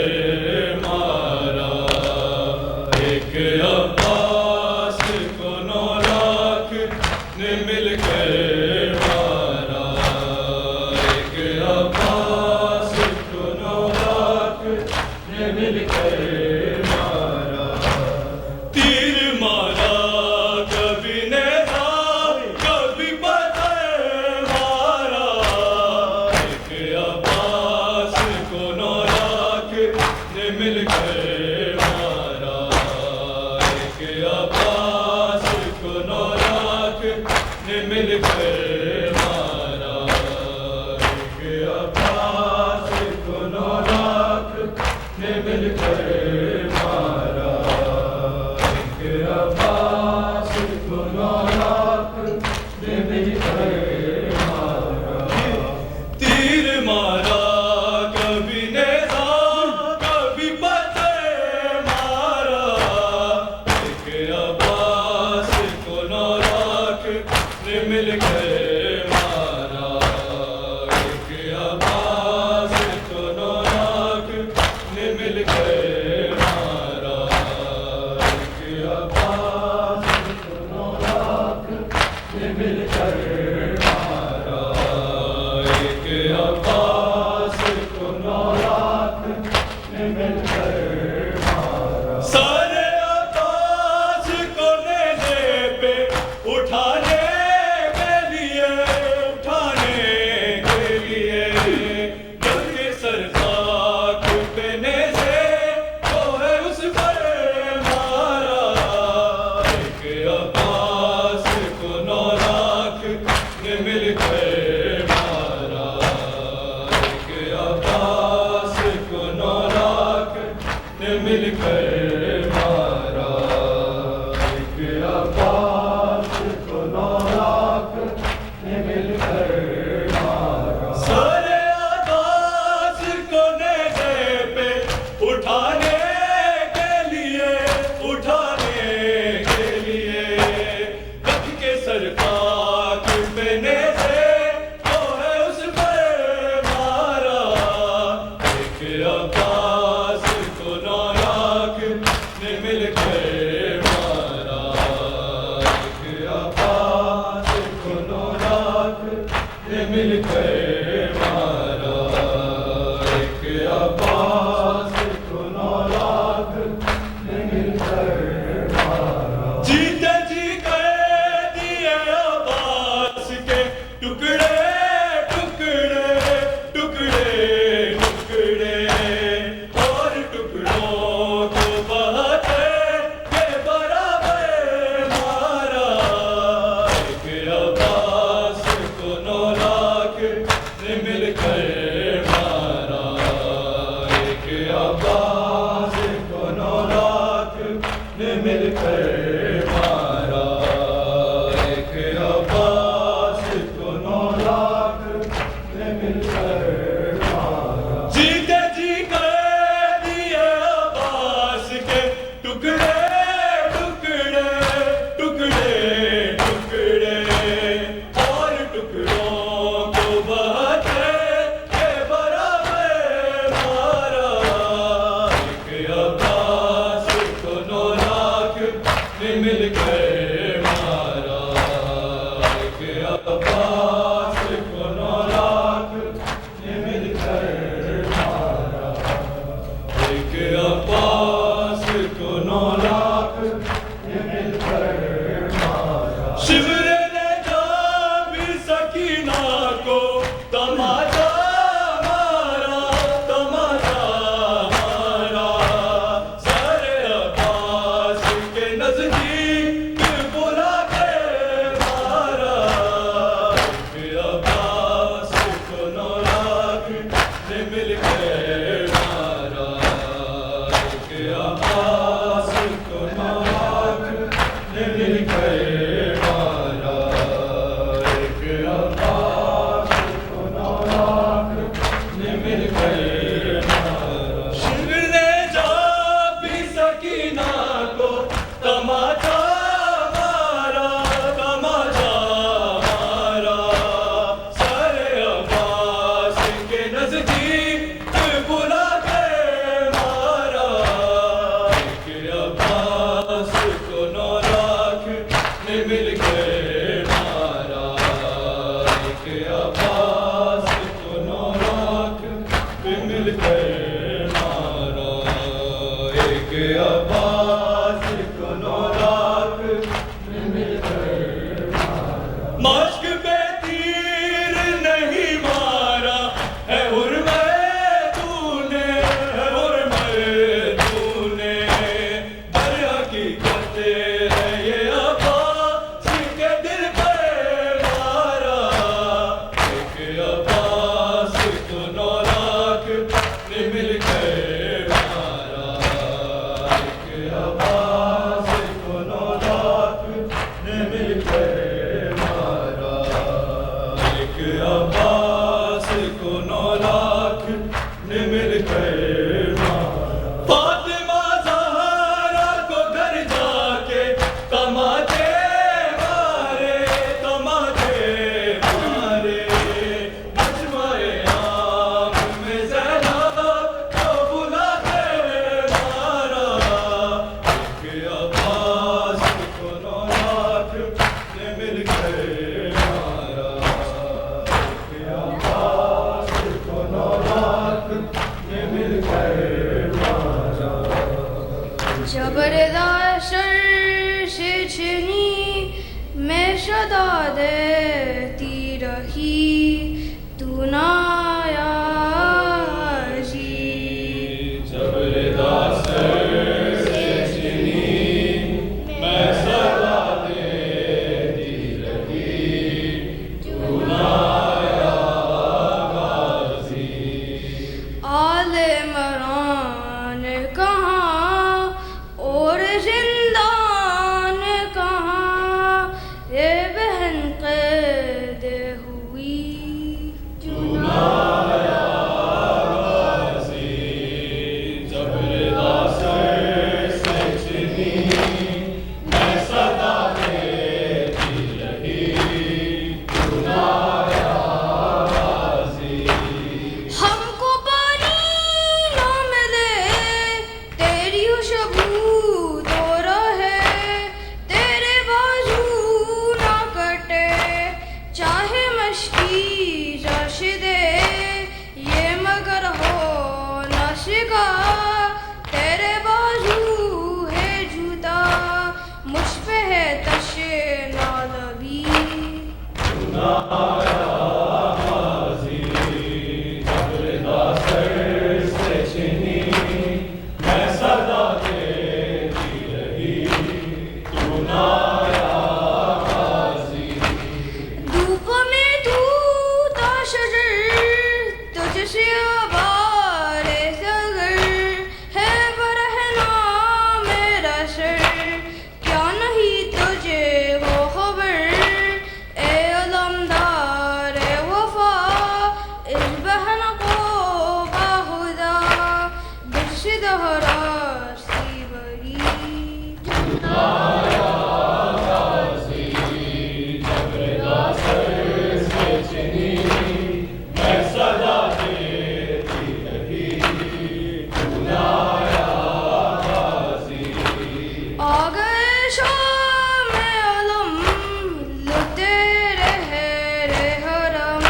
مارا، ایک عباس کو 9 لاکھ نے مل کر مارا، ایک عباس کو 9 لاکھ نے مل کر مارا۔ تیر مارا کبھی نیزا کبھی پتھر مارا، ایک عباس کو 9 لاکھ نے مل کر مارا، ایک عباس کو 9 لاکھ نے مل کر مارا، ایک عباس کو 9 لاکھ نے مل کر مارا، ایک عباس کو 9 لاکھ نے مل کر مارا۔ تیر مارا کبھی نیزا کبھی پتھر مارا، ایک عباس کو 9 لاکھ نے مل کر مارا، ایک عباس کو 9 لاکھ نے مل کر مارا، ایک عباس نے مل کر مارا، ایک عباس کو 9 لاکھ نے مل کر مارا، ایک عباس کو 9 لاکھ نے مل کر مارا. شبر نے جب سکینہ کو تماشا مارا، تماشا مارا، سارے عباس کے نزدیک بلا کے مارا، ایک عباس کو 9 لاکھ نے مل کے مارا، ایک عباس کو 9 لاکھ نے مل کے مارا، ایک عباس کو 9 لاکھ نے مل کے مارا. شبر نے جب بھی سکینہ کو تماشا مارا، تماشا مارا، سارے عباس کے نزدیک بلا کے مارا، ایک عباس کو 9 لاکھ نے مل کے مارا، ایک عباس کو 9 لاکھ نے مل کے مارا، ایک عباس کو 9 لاکھ نے مل کے مارا. مشق پہ تیر نہیں مارا ہے حرمے تو نے، ہے حرمے تو نے، در حقیقت ہے یہ عباس کے دل پہ مارا، ایک عباس کو 9 لاکھ نے مل کے مارا، ایک عباس کو 9 لاکھ نے مل کے مارا، ایک عباس کو 9 لاکھ نے مل کے مارا. فاطمہ زہرا کو گھر جا کے تماچے مارے، تماچے مارے، مجمع عام میں زینب کو بلا کے مارا، ایک عباس کو 9 لاکھ نے مل کے مارا، ایک عباس کو 9 لاکھ نے مل کے مارا. زبردست سے چھنی میں صدا دیتی رہی تو نہ آیا جی. زبردست سے چھنی میں صدا دیتی رہی تو نہ آیا غازی. عالمران کہاں اور زندان کہاں، یہ بہن قید ہوئی تو نہ آیا غازی. زبردست سے چھنی میں صدا دیتی رہی تو نہ آیا غازی. ہم کو پانی نہ ملے تیری خوشبو تو رہے، تیرے بازو نہ کٹے چاہے مشکی جاش دے، یہ مگر ہو نہ سکا تیرے بازو ہے جھوٹا، مجھ پہ ہے تشنہ لبی. زبردست سے چھنی میں صدا دیتی رہی تو نہ آیا غازی. دھوپ میں دھوتا شجر تجھ سے آبار زگر ہے، برہنا میرا سر کیا نہیں تجھے ہو خبر، اے علمدار شام علم لٹے رہے حرم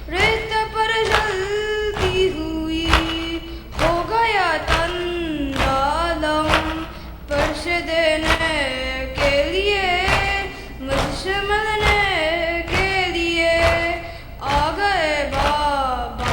ریت پر جلتی ہوئی ہو گیا تن عالم پرش دینے کے لیے مجھ سے ملنے کے لیے آ گئے بابا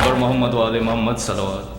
علی محمد وآل محمد صلوات.